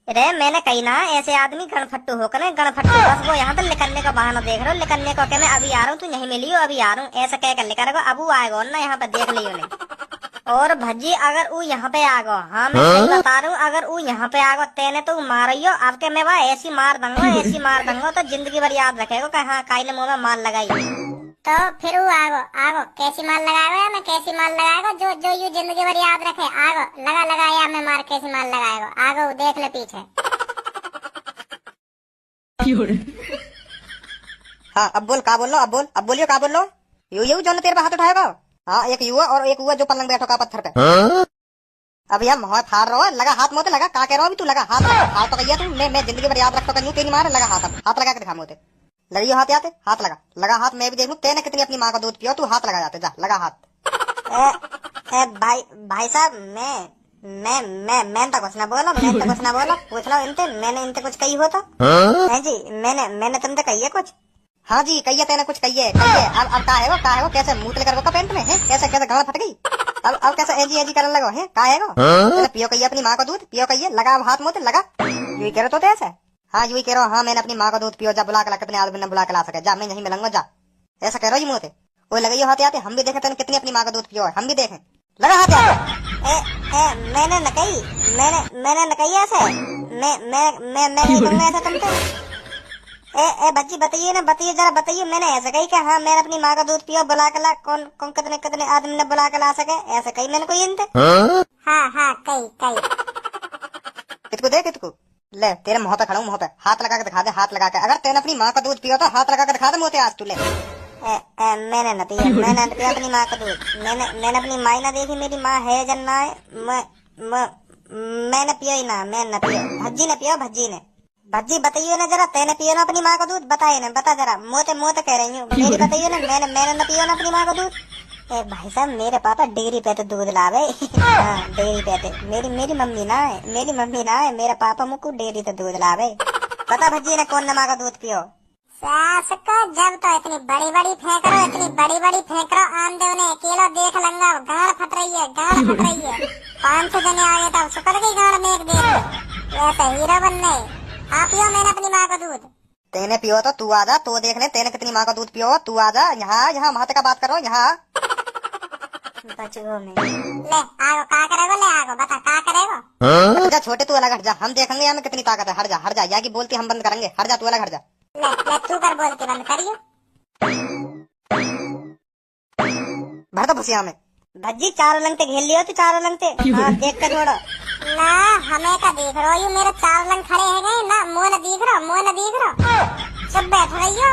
रे मैंने कही ना ऐसे आदमी गणफट्टू होकर गणफट्टू, बस वो यहाँ पर निकलने का बहाना देख रहे हो। निकलने को क्या मैं अभी आ रहा हूँ, तू यहीं मिलियो अभी आ रहा हूँ ऐसा कह कर निकलेगा। अब वो आएगा ना यहाँ पे देख लियो नहीं। और भज्जी अगर वो यहाँ पे आ गो, हाँ मैं सही बता रहा हूँ, अगर वो यहाँ पे आ गो तेने तो मारियो। अब के मैं वह ऐसी मार दूंगा तो जिंदगी भर याद रखेगा हाँ काई ने मुँह में मार लगाई। तो फिर वो आगो कैसी मार लगाएगा या मैं कैसी मार लगाएगा जो यू जिंदगी भर याद रखे। आगो लगा या मैं मार कैसी मार लगाएगा। आगो देख ले पीछे। हाँ अब बोल का बोल लो, अब बोलियो का बोल लो। यू जो तेरे पे हाथ उठाएगा। हाँ एक युवा और एक हुआ जो पलंग बैठो का पत्थर पे। अभी हम फाड़ रहा लगा हाथ मोते लगा का कह रहा हूँ तू लगा हाथ तो कहिए तू। मैं जिंदगी भर याद रखता तेरी मार लगा हाथ लगा के दिखा मोते। लड़ियो हाथ आते, हाथ लगा, लगा हाथ, मैं भी देख लूं तेने कितनी अपनी माँ का दूध पियो, तू हाथ लगा जाते, जा लगा हाथ। भाई साहब, मैं तो कुछ ना बोला, पूछ लो इनते, मैंने इनते कुछ कही हो तो? है जी, मैंने तुमसे कही है कुछ? हाँ जी कहिए, तेने कुछ कहिए। अब का है वो कैसे मुंह लेकर वो पेंट में है, कैसे गाड़ फट गई, अब कैसे एजी करने लगो है, का है वो? पियो कहिए अपनी माँ का दूध, पियो कहिए, लगा हाथ मुँह लगा, यू कह रहे तो ऐसे? हाँ यू कह रहा हूँ, हाँ मैंने अपनी माँ का दूध पियो, जा बुला के ला, कितने आदमी ने बुला के ला सके, जा मैं यहीं मिलूंगा, जा ऐसा कह रहा हूँ मुँह। वो लगाइयो हाथ आते, हम भी देखे तेने कितनी अपनी माँ का दूध पियो है, हम भी देखें, लगा हाथ आते। मैंने न कही ऐसे, मैं नहीं कहूँगा ऐसा तुमसे। बच्ची बताइए ना, जरा बताइए, मैंने ऐसा कही कि हाँ मैंने अपनी माँ का दूध पियो, बुला के ला, कौन कितने आदमी ने बुला के ला सके, ऐसा कही मैंने कोई इनसे? हाँ कई कितको दे, कितको ले, तेरे मुंह पे खड़ा हूँ, मुंह पे हाथ लगा के दिखा दे, हाथ लगा के, अगर तेने अपनी माँ का दूध पियो तो हाथ लगा के दिखा दे मुँह पे आज तू ले। मैंने न पिया अपनी माँ का दूध, मैंने अपनी माँ ना देखी, मेरी माँ है जन ना है, मैंने पियो ही ना, मैं न पियो, भज्जी ने पियो, भज्जी बताइए ना जरा, तेने पियो ना अपनी माँ का दूध, बताइए ना, बता जरा, मोते कह रही हूँ, मेरी बताइए ना, मैंने न पियो ना अपनी माँ का दूध। भाई साहब, मेरे पापा डेयरी पे तो दूध लावे। हाँ डेयरी पे थे, मेरी मम्मी ना है, मेरे पापा मुझको डेयरी तो दूध लावे। पता भज्जी ने कौन माँ का दूध पियो? सास को जब तो इतनी बड़ी फेंक रहो, आम दे उन्हें अकेला देख लंगा, गाड़ फट रही है, 500 जने आ गए तब सुकड़ गई गाड़ में एक देर में, वैसे हीरो बनने। आप पियो मैंने अपनी माँ का दूध। तेने पियो तो तू आजा, तो देख ले तेने कितनी माँ का दूध पियो, तू आजा यहाँ महत्व का बात करो यहाँ। बचगो में ले आगो, का करेगो, ले आगो, बता का करेगो। जा छोटे, तू अलग हट जा, हम देखेंगे यहाँ में कितनी ताकत है, हट जा, यहाँ की बोलती हम बंद करेंगे, हट जा, तू अलग हट जा। ले तू कर बोलती बंद करियो। भर दो भुसिया में। भज्जी चारों लंगते घेर लियो, तू चारों लंगते, हाँ देख कर छोड़ो ना, हमें का देख रहो, ये मेरे 4 लंग खड़े हैं गए ना, मुँह न दिख रहा, सब बैठ रही हो।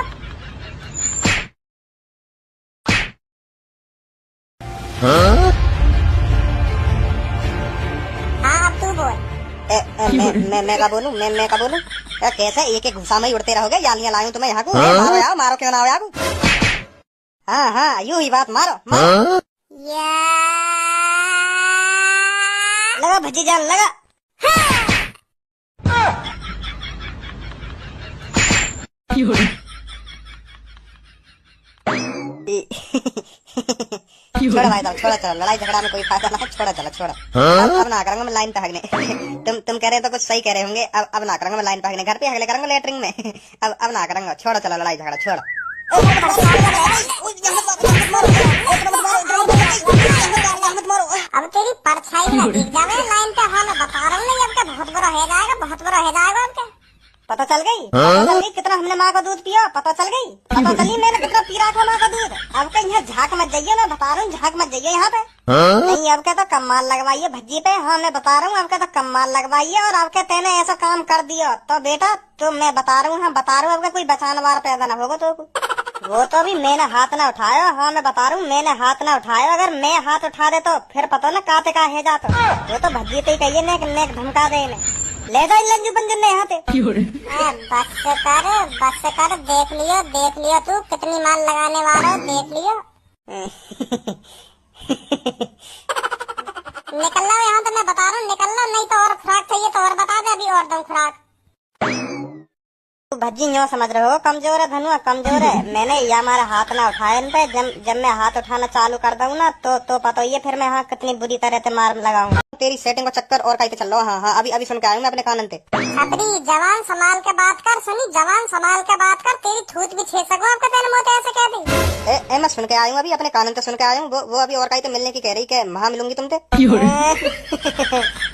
हाँ अब तू बोल। मैं का बोलूं, मैं का बोलूं? कैसे एक घुसा में ही उड़ते रहोगे, यालियां लाऊं तुम्हें यहाँ को, मारो यार, मारो क्यों ना हो यार। हाँ यूं ही बात, मारो। लगा भज्जी जान, लगा। छोड़ा भाई साहब, छोड़ा, चलो लड़ाई झगड़ा में कोई फायदा ना, छोड़ा। अब ना करूंगा मैं लाइन पे हगने। तुम कह रहे हो तो कुछ सही कह रहे होंगे, अब ना करूंगा मैं लाइन पे हगने, घर पे हगले करूंगा लेटरिंग में। अब ना करूंगा, छोड़ो चलो लड़ाई झगड़ा छोड़ो। अब तेरी परछाई ना दिख जावे लाइन पे, हाँ मैं बता रहा हूँ ना, अब क्या बहुत बुरा हो जाएगा अब क्या। पता चल गई कितना हमने माँ का दूध पिया, पता चली मैंने कितना पी रहा था माँ का दूध। अब क्या यहाँ झाक मत जाइए, मैं बता रहा हूँ, झाक मत जाइए यहाँ पे। नहीं अब क्या तो कमाल लगवाइए भज्जी पे, हाँ मैं बता रहा हूँ, अब क्या तो कमाल लगवाइए। और अब क्या तेने ऐसा काम कर दिया तो बेटा, तो मैं बता रहा हूँ, अब क्या कोई बचाने वाला पैदा न होगा तो। वो तो अभी मैंने हाथ ना उठाया, हाँ मैं बता रहा हूँ, मैंने हाथ ना उठाया, अगर मैं हाथ उठा दे तो फिर पता ना काते का है जाता। वो तो भज्जी पे ही कहिए नेक धमका दे, ले जाए लंजू पंजू ने यहाँ पे। बस कर, देख लियो तू कितनी माल लगाने वाला हो, देख लियो। निकल लो यहाँ तो मैं बता रहा हूँ, निकल लो, नहीं तो और खुराक चाहिए तो और बता दे, अभी और दूं खुराक। भज्जी यूँ समझ रहे हो कमजोर है, धनुआ कमजोर है। मैंने ये हमारा हाथ ना उठाया इन पे, जब मैं हाथ उठाना चालू कर दूँ ना तो पता ही है फिर मैं हाँ कितनी बुरी तरह से मार लगाऊंगा। तेरी सेटिंग का चक्कर और कहीं पे चल रहा। हाँ अभी सुन के आऊंगा अपने कानन पे। छतरी जवान संभाल के बात कर, सुनी जवान संभाल के बात कर, तेरी थूत भी छेड़ सकूं आपका, तेरे मुंह ऐसे कह दी। मैं सुन के आऊंगा अभी अपने कानन से सुन के आया हूँ। वो अभी और कहीं तो मिलने की कह रही है, वहाँ मिलूंगी तुमसे।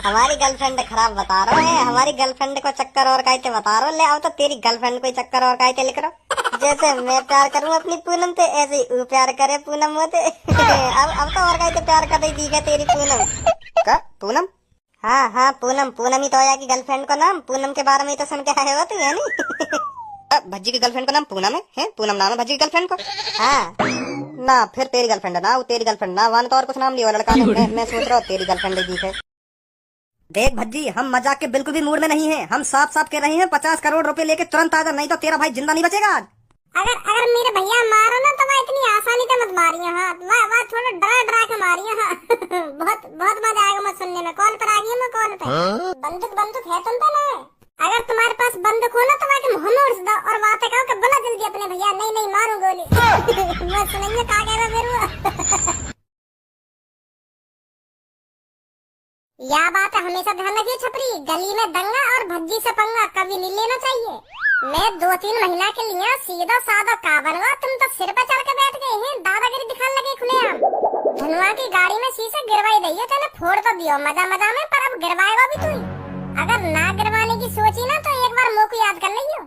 हमारी गर्लफ्रेंड खराब बता रहा है, हमारी गर्लफ्रेंड को चक्कर और कहीं बता रहा हो। ले आओ तो तेरी गर्लफ्रेंड को चक्कर और कहीं लिख रहा। जैसे मैं प्यार करूँ अपनी पूनम से, ऐसे ही प्यार करे पूनम होते। अब तो और कहीं प्यार कर दी है तेरी पूनम। का पूनम? हाँ पूनम ही तो आया की गर्लफ्रेंड को नाम, पूनम के बारे में तो सुन के आए हो तू, है नी? भज्जी की गर्लफ्रेंड का नाम पूनम है? पूनम नाम है भज्जी की गर्लफ्रेंड को? हाँ ना फिर तेरी गर्लफ्रेंड है ना, वो तेरी गर्लफ्रेंड ना, वन तो और कुछ नाम लिया लड़का ने। मैं सोच रहा हूँ तेरी गर्लफ्रेंड जी है। देख भज्जी, हम मजाक के बिल्कुल भी मूड में नहीं है, हम साफ कह रहे हैं 50 करोड़ रुपए लेके तुरंत आ जा, नहीं तो तेरा भाई जिंदा नहीं बचेगा आज। अगर अगर मेरे भैया मारो ना तो वह इतनी आसानी से मत मारियो। हाँ वह थोड़ा डरा डरा के मारियो। हाँ बहुत बहुत मजा आएगा मुझे सुनने में। कॉल पर आ गई मैं, कॉल पे। बंदूक बंदूक है तुम पे ना? अगर तुम्हारे पास बंदूक हो ना तो वह मुंह में उड़ दो और बात कहो कि बोला जल्दी अपने भैया। नहीं नहीं मारू गोली। मैं सुनेंगे कहा गया मेरू। यह बात हमेशा ध्यान रखिए छपरी, गली में दंगा और भज्जी से पंगा कभी नहीं लेना चाहिए। मैं 2-3 महीना के लिए सीधा साधा का बनवा, तुम तो सिर पे चढ़ के बैठ गए हैं, दादागिरी दिखाने लगे खुलेआम। धनवा की गाड़ी में शीशे गिरवाई रही है, चले फोड़ तो दियो मजा मजा में, पर अब गिरवाएगा भी तू। अगर ना गिरवाने की सोची ना तो एक बार मुंह को याद कर लियो।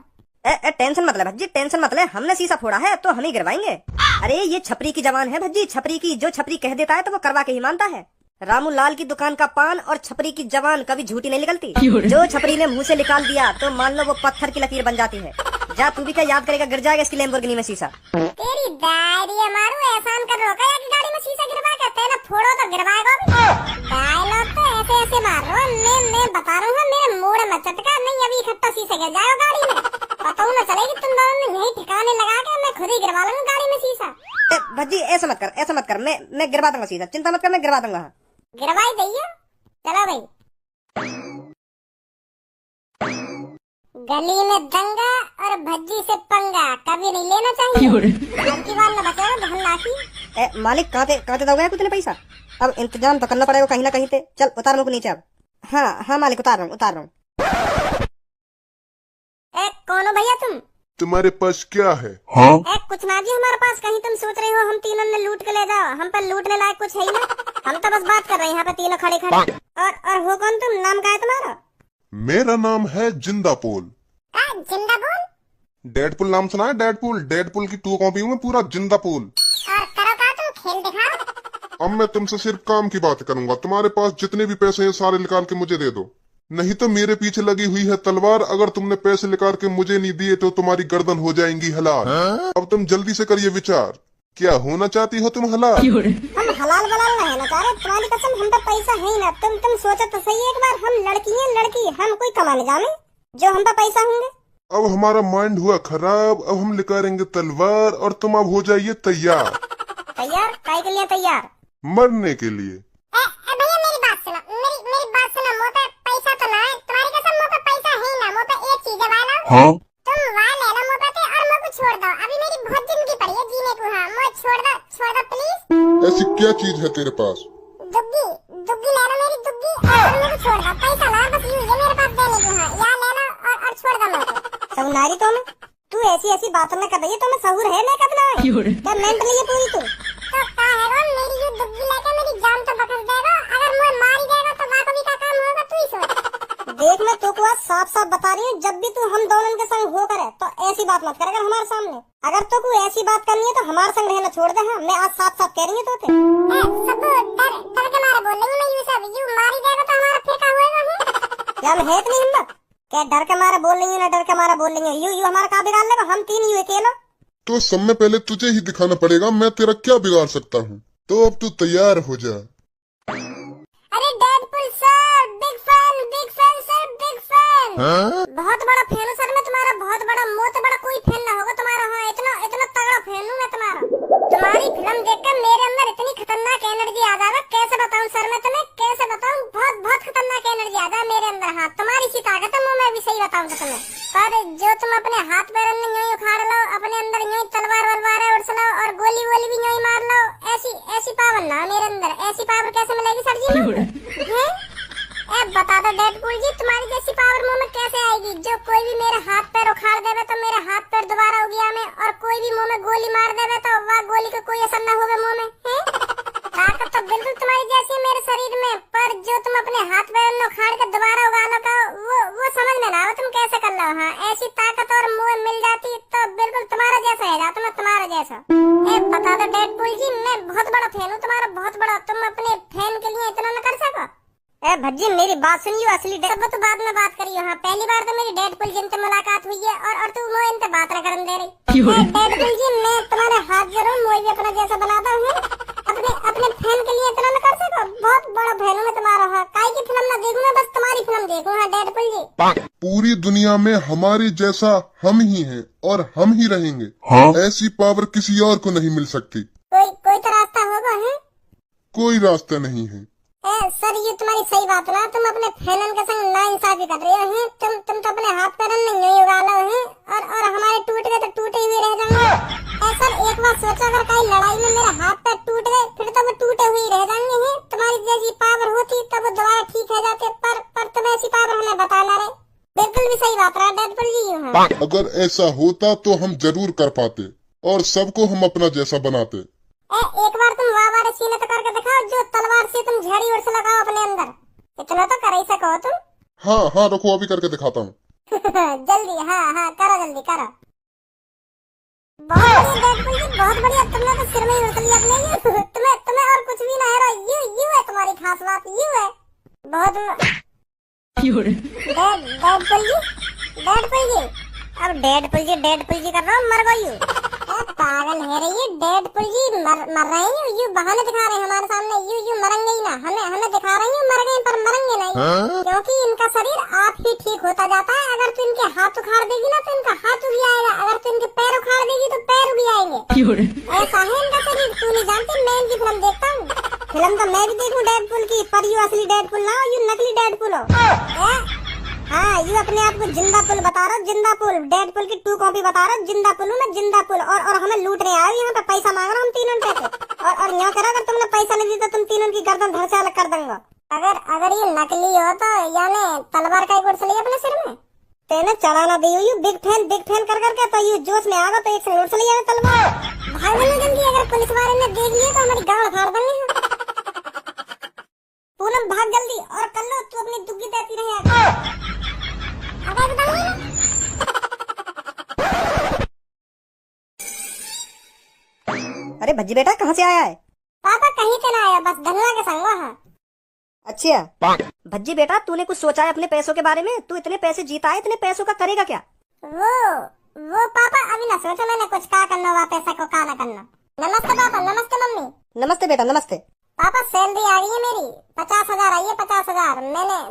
टेंशन मत ले भज्जी, टेंशन मत ले। हमने शीशा फोड़ा है तो हम ही गिरवाएंगे। अरे ये छपरी की जवान है भज्जी, छपरी की। जो छपरी कह देता है तो वो करवा के ही मानता है। रामू लाल की दुकान का पान और छपरी की जवान कभी झूठी नहीं निकलती। जो छपरी ने मुंह से निकाल दिया तो मान लो वो पत्थर की लकीर बन जाती है। जा तू भी क्या याद करेगा, गिर जाएगा इसकी लैम्बोर्गिनी में शीशा। तेरी दाढ़ी मारू, एहसान कर रो क्या कि गाड़ी में शीशा गिरवा करते ना फोड़ो तो गिरवाएगा भी। डायलॉग तो ऐसे ऐसे मार रहा हूं, मैं बता रहा हूँ मेरे मोड़ में चटका नहीं, अभी इकट्ठा शीशा गिर जाएगा गाड़ी में। पता ना चलेगी तुम दोनों ने यही ठिकाने लगा के मैं खुद ही गिरवा लूंगा गाड़ी में शीशा। भज्जी ऐसा मत कर, ऐसा मत कर। मैं गिरवा दूंगा शीशा, चिंता मत कर, मैं गिरवा दूंगा। गिरवाई दइए। चलो भाई, गली में दंगा और भज्जी से पंगा कभी नहीं लेना चाहिए। की बात न बचाओ धन लाखी। मालिक कहाँ ते दोगे कुछ पैसा? अब इंतजाम तो करना पड़ेगा कहीं ना कहीं से। चल उतार मुझको नीचे अब। हाँ मालिक उतार रहा हूँ। कौन हो भैया तुम? तुम्हारे पास क्या है? हाँ? कुछ ना जी हमारे पास। कहीं तुम सोच रहे हो हम तीनों ने लूट के ले जाओ? हम पर लूटने लायक कुछ है ही ना। हम तो बस बात कर रहे हैं यहाँ पे तीनों खड़े खड़े। और हो कौन तुम? नाम क्या है तुम्हारा? मेरा नाम है जिंदापुल। जिंदापुल? डेडपुल नाम सुना है? डेडपुल की 2 कॉपी में पूरा जिंदापुल। और करो का तुम खेल दिखाओ। अब मैं तुमसे सिर्फ काम की बात करूंगा। तुम्हारे पास जितने भी पैसे हैं सारे निकाल के मुझे दे दो, नहीं तो मेरे पीछे लगी हुई है तलवार। अगर तुमने पैसे निकाल के मुझे नहीं दिए तो तुम्हारी गर्दन हो जाएंगी हलाल। अब तुम जल्दी से करिए विचार, क्या होना चाहती हो तुम हलाल? हम हलाल बलाल नहीं ना चाह रहे, तुम्हारी कसम हम पे पैसा है ही ना। तुम सोचो तो सही एक बार, हम लड़की हम कोई कमाने जाने जो हम पे पैसा होंगे। अब हमारा माइंड हुआ खराब, अब हम निकालेंगे तलवार और तुम अब हो जाइए तैयार। तैयार काय के लिए? तैयार मरने के लिए। भैया मेरी बात सुनो, मेरी बात सुनो। मुँह पे पैसा तो ना है, तुम्हारी कसम मुँह पे पैसा है ही ना। मुँह पे एक चीज है वाला, हाँ? तुम वाह ले लो मुँह पे और मुँह को छोड़ दो। अभी मेरी बहुत जिंदगी पड़ी है जीने को। हाँ मुँह छोड़ दो प्लीज। ऐसी क्या चीज है तेरे पास? दुग्गी ले लो मेरी दुग्गी और मुँह को छोड़ दो। पैसा ला बस यूं है मेरे पास देने को। हाँ या ले लो और छोड़ दो मुँह को। सहुनारी तू ऐसी बात न कर रही है, तुम्हें सहूर है ना कब ना है? क्या मेंटली है पूरी तू? तो का है मेरी ये दुग्गी लेके मेरी जान तो बकस देगा। अगर मुझे मार ही देगा तो बात भी का काम होगा, तू ही सोच। देख मैं तो को साफ बता रही हूँ, जब भी तू हम दोनों के संग हो करे तो ऐसी बात मत कर अगर हमारे सामने। अगर तो कोई ऐसी बात करनी है तो हमारे संग रहना छोड़ दे। हाँ मैं आज साफ कह रही हूँ तो सब डर के मारे बोल रही हूँ मैं। यू सब यू मार ही देगा तो हमारा फिर का होएगा? क्या हम है इतनी हिम्मत? क्या डर के मारे बोल रही है ना डर के मारे बोल रही है? यू हमारा का बिगाड़ लेगा? हम तीन यू अकेला। तो सब में पहले तुझे ही दिखाना पड़ेगा मैं तेरा क्या बिगाड़ सकता हूँ। तो अब तू तैयार हो जा। अरे Deadpool sir, big fan sir, big fan. बहुत बड़ा फैन हूँ सर मैं तुम्हारा, बहुत बड़ा। मोत बड़ा कोई फैन ना होगा तुम्हारा। हाँ इतना तगड़ा फैन हूँ मैं तुम्हारा। तुम्हारी फिल्म देखकर मेरे अंदर इतनी खतरनाक एनर्जी आ जाएगा, कैसे बताऊँ सर मैं तुम्हें, कैसे बताऊँ। बहुत खतरनाक एनर्जी आ जाए मेरे अंदर। हाँ तुम्हारी सी ताकत है, मैं भी सही बताऊँ तो तुम्हें। पर जो तुम अपने हाथ पैर यही उखाड़ लो, अपने अंदर यही तलवार वलवार उड़ लो और गोली वोली भी यही मार लो, ऐसी पावर ना मेरे अंदर। ऐसी पावर कैसे मिलेगी सर जी? बता दो डेडपुल जी, तुम्हारी जैसी पावर मुंह में कैसे आएगी? जो कोई भी मेरे हाथ पैर उखाड़ देवे तो मेरे हाथ पैर दोबारा उगिया में, और कोई भी मुंह में गोली मार देवे तो वह गोली का कोई असर न होगा मुंह में। ताकत तो बिल्कुल तुम्हारी जैसी है मेरे शरीर में, पर जो तुम अपने हाथ पैर में उखाड़ कर दोबारा उगा लो का वो समझ में ना आओ तुम कैसे कर लो। हाँ ऐसी ताकत और मुंह मिल जाती तो बिल्कुल तुम्हारा जैसा है जाता मैं, तुम्हारा जैसा। बता दो डेडपुल जी, मैं बहुत बड़ा फैन हूँ तुम्हारा, बहुत बड़ा। तुम अपने फैन के लिए इतना न कर सको? भज्जी मेरी बात सुनियो, असली सब तो बाद में बात करियो। हाँ पहली बार तो मेरी डेडपुल जी से मुलाकात हुई है और तू मुझे इनसे बात न करने दे रही। डेडपुल जी मैं तुम्हारे हाथ जरूर मुझे भी अपना जैसा बनाता हूँ। अब अपने अपने फैन के लिए इतना न कर सको? बहुत बड़ा फैन हूँ मैं तुम्हारा। हाँ, काई की फिल्म ना देखूं मैं, बस तुम्हारी फिल्म देखूं। हाँ डेडपुल जी। पूरी दुनिया में हमारे जैसा हम ही हैं और हम ही रहेंगे। ऐसी पावर किसी और को नहीं मिल सकती। कोई तो रास्ता होगा है? कोई रास्ता नहीं है। सर ये तुम्हारी सही बात ना, तुम अपने फैनन के संग नाइंसाफी कर रहे हो हैं। तुम तो अपने हाथ पैर नहीं यूं उगा लो हैं, और हमारे टूट गए तो टूटे हुए रह जाएंगे। सर एक बार सोचो, अगर कहीं लड़ाई में मेरे हाथ पैर टूट गए फिर तो वो टूटे हुए रह जाएंगे हैं। तुम्हारी जैसी पावर होती तब वो दोबारा ठीक हो जाते, पर तुम ऐसी पावर हमें बता ना रहे। बिल्कुल भी सही बात रहा डेडपुल जी। हाँ अगर ऐसा होता तो हम जरूर कर पाते और सबको हम अपना जैसा बनाते। एक बार तुम वाह सीने तो करके दिखाओ, जो तलवार से तुम झड़ी उड़ से लगाओ अपने अंदर। इतना तो कर ही सको तुम। हाँ रुको, अभी करके दिखाता हूँ। जल्दी। हाँ करो, जल्दी करो। बहुत बढ़िया डेडपुल जी, बहुत बढ़िया। तुमने तो सिर में ही उड़ लिया अपने। तुम्हें और कुछ भी ना है। यू है तुम्हारी खास बात, यू है बहुत। डेडपुल जी अब डेडपुल जी कर रहा हूँ, मर गई। पागल है रही है डेडपुल जी, मर रहे हैं यू बहाने दिखा रहे हैं हमारे सामने। यू मरेंगे ही ना, हमें दिखा रही हूँ मर गए, पर मरेंगे नहीं, क्योंकि इनका शरीर आप ही ठीक होता जाता है। अगर तू इनके हाथ उखाड़ देगी ना तो इनका हाथ भी आएगा, अगर तू इनके पैर उखाड़ देगी तो पैर भी आएंगे। ऐसा है इनका शरीर, तू नहीं जानती। मैं इनकी फिल्म देखता हूँ। फिल्म तो मैं भी देखूं डेडपुल की, पर यू असली डेडपुल ना हो, यू नकली डेडपुल हो। हाँ यू अपने आप को जिंदा पुल बता रहा, जिंदा पुल। डेडपुल की 2 कॉपी बता रहा, जिंदा पुल हूँ मैं, जिंदा पुल। और हमें लूटने आए यहाँ पे, पैसा मांग रहा हम तीनों पैसे। और यहाँ करा, अगर तुमने पैसा नहीं दिया तो तुम तीनों की गर्दन धड़ से अलग कर दूंगा। अगर ये नकली हो तो यानी तलवार का गुड़ चली अपने सिर में। तेने चलाना दी यू बिग फैन कर करके, तो यू जोश में आगा तो एक से उड़ चली जाए तलवार। भाग जल्दी, अगर पुलिस वाले ने देख लिया तो हमारी गांड फाड़ देंगे। पूनम भाग जल्दी, और कर लो तू अपनी दुग्गी देती रहे। अरे भज्जी बेटा कहाँ से आया है? पापा कहीं से ना आया, बस धनुआ के संग। हाँ अच्छा भज्जी बेटा, तूने कुछ सोचा है अपने पैसों के बारे में? तू इतने पैसे जीता है, इतने पैसों का करेगा क्या? वो पापा अभी ना सोचा मैंने कुछ का करना हुआ, पैसा को का ना करना। नमस्ते पापा। नमस्ते मम्मी। नमस्ते बेटा, नमस्ते। पापा सैलरी आ गई है मेरी, 50,000 आई है। 50,000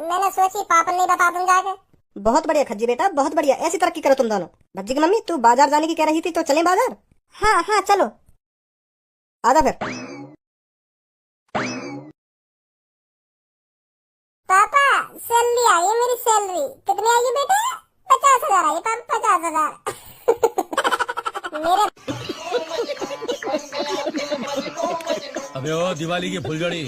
मैंने सोची पापा नहीं बता दूं जाके। बहुत बढ़िया खज्जी बेटा, बहुत बढ़िया। ऐसी तरक्की करो तुम दोनों। भज्जी की मम्मी, तू बाजार जाने की कह रही थी, तो चलें बाजार? हाँ चलो। आजा फिर। पापा सैलरी आई है मेरी। सैलरी कितनी आई है बेटे? 50,000 आई है पापा, 50,000। मेरे अबे ओ दिवाली की फुलझड़ी।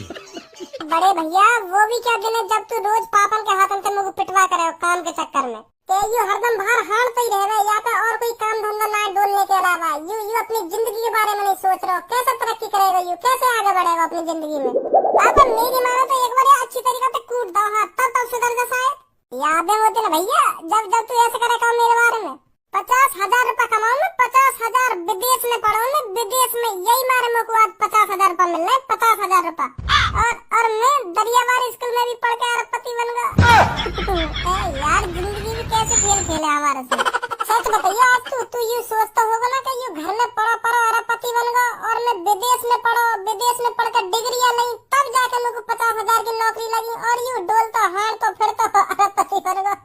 बड़े भैया वो भी क्या दिन है जब तू रोज पापन के हाथों से मुझे पिटवा करे हो काम के चक्कर में। यू हरदम बाहर हारते ही रहे, या तो और कोई काम धंधा ना डोलने के अलावा। यू अपनी जिंदगी के बारे में नहीं सोच रहे हो, कैसे तरक्की करेगा यू, कैसे आगे बढ़ेगा अपनी जिंदगी में। पापा मेरी मानो तो एक बार अच्छी तरीके से कूट दो, हाँ तब सुधर जा शायद। यादें होती ना भैया, जब तू ऐसे करेगा मेरे बारे में। 50,000 रुपए कमाऊं मैं, 50,000 विदेश में पढ़ाऊं मैं, विदेश में यही मारे मेरे को आज 50,000 रुपए मिल रहे, 50,000 रुपए। और मैं दरियावार स्कूल में भी पढ़ के अरबपति बन गया। यार जिंदगी भी कैसे खेल खेले हमारे से। सच बताइए, आज तू ये सोचता होगा ना कि ये घर में पढ़ो अरबपति बन गया, और मैं विदेश में पढ़ कर डिग्रियां ली, तब जाके मेरे को 50,000 की नौकरी लगी, और यू डोलता हार तो फिर तो अरबपति बन गया।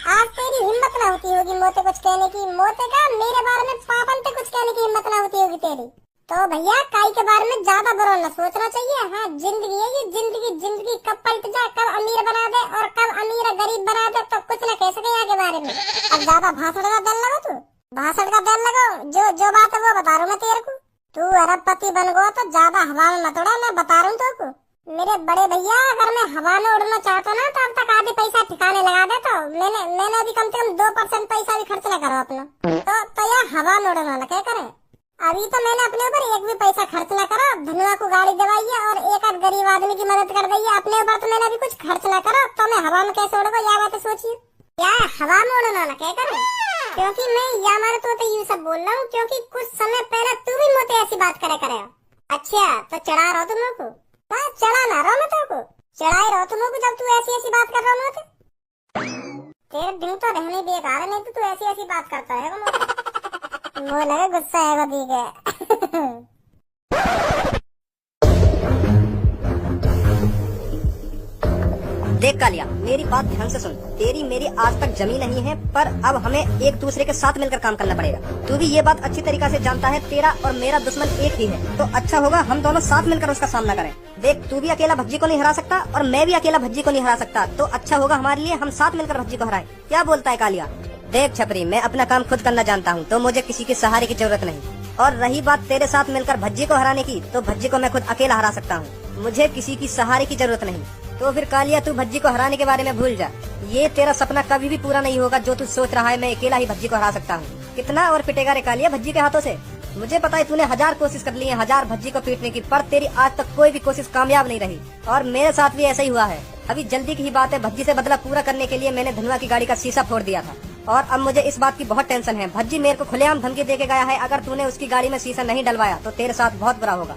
आज तेरी हिम्मत ना होती होगी मोते कुछ कहने की। मोते का मेरे बारे में पापन पे कुछ कहने की हिम्मत ना होती होगी तेरी। तो भैया काई के बारे में ज्यादा बुरा न सोचना चाहिए। हाँ जिंदगी है ये, जिंदगी कब पलट जाए, कब अमीर बना दे और कब अमीर गरीब बना दे, तो कुछ न कह सके आगे बारे में। अब ज्यादा भाषण का दिल लगाओ, तू भाषण का दिल लगाओ। जो बात है वो बता रहा हूँ मैं तेरे को। तू अरबपति बन गो तो ज्यादा हवा में मत उड़ा, मैं बता रहा हूँ तेरे को। मेरे बड़े भैया अगर मैं हवा में उड़ना चाहता ना तो अब तक आधे पैसा ठिकाने लगा दे। तो मैंने अभी कम से कम 2% पैसा भी खर्च न करो अपना। तो यार हवा में उड़ना ना क्या करें। अभी तो मैंने अपने ऊपर एक भी पैसा खर्च न करा। धनुआ को गाड़ी दिवाई है और एक आध गरीब आदमी की मदद कर दी है। अपने ऊपर तो मैंने अभी कुछ खर्च न करा, तो मैं हवा में कैसे उड़ूंगा? यह बात सोचिए। क्या हवा में उड़ना ना क्या करें? क्योंकि मैं या मारे तो यूं सब बोल रहा हूँ क्योंकि कुछ समय पहले तू भी मुझे ऐसी बात करे। अच्छा तो चढ़ा रहो तुम लोग को? चढ़ा ना रहो मैं तुमको, चढ़ाई रहो तुम लोग को। जब तू ऐसी बात कर रहा हूँ तेरे दिन तो रहने बेकार है, नहीं तो तू ऐसी बात करता है। वो लगे गुस्सा है दी देख कालिया, मेरी बात ध्यान से सुन। तेरी मेरी आज तक जमी नहीं है, पर अब हमें एक दूसरे के साथ मिलकर काम करना पड़ेगा। तू भी ये बात अच्छी तरीका से जानता है, तेरा और मेरा दुश्मन एक ही है। तो अच्छा होगा हम दोनों साथ मिलकर उसका सामना करें। देख, तू भी अकेला भज्जी को नहीं हरा सकता और मैं भी अकेला भज्जी को नहीं हरा सकता। तो अच्छा होगा हमारे लिए हम साथ मिलकर भज्जी को हराएं। क्या बोलता है कालिया? देख छपरी, मैं अपना काम खुद करना जानता हूँ, तो मुझे किसी के सहारे की जरूरत नहीं। और रही बात तेरे साथ मिलकर भज्जी को हराने की, तो भज्जी को मैं खुद अकेला हरा सकता हूँ। मुझे किसी की सहारे की जरूरत नहीं। तो फिर कालिया, तू भज्जी को हराने के बारे में भूल जा। ये तेरा सपना कभी भी पूरा नहीं होगा जो तू सोच रहा है मैं अकेला ही भज्जी को हरा सकता हूँ। कितना और पिटेगा रे कालिया भज्जी के हाथों से? मुझे पता है तूने 1000 कोशिश कर ली है, 1000 भज्जी को पीटने की, पर तेरी आज तक कोई भी कोशिश कामयाब नहीं रही। और मेरे साथ भी ऐसा ही हुआ है। अभी जल्दी की ही बात है, भज्जी से बदला पूरा करने के लिए मैंने धनुआ की गाड़ी का शीशा फोड़ दिया था। और अब मुझे इस बात की बहुत टेंशन है। भज्जी मेरे को खुलेआम धमकी देके गया है, अगर तूने उसकी गाड़ी में शीशा नहीं डलवाया तो तेरे साथ बहुत बुरा होगा।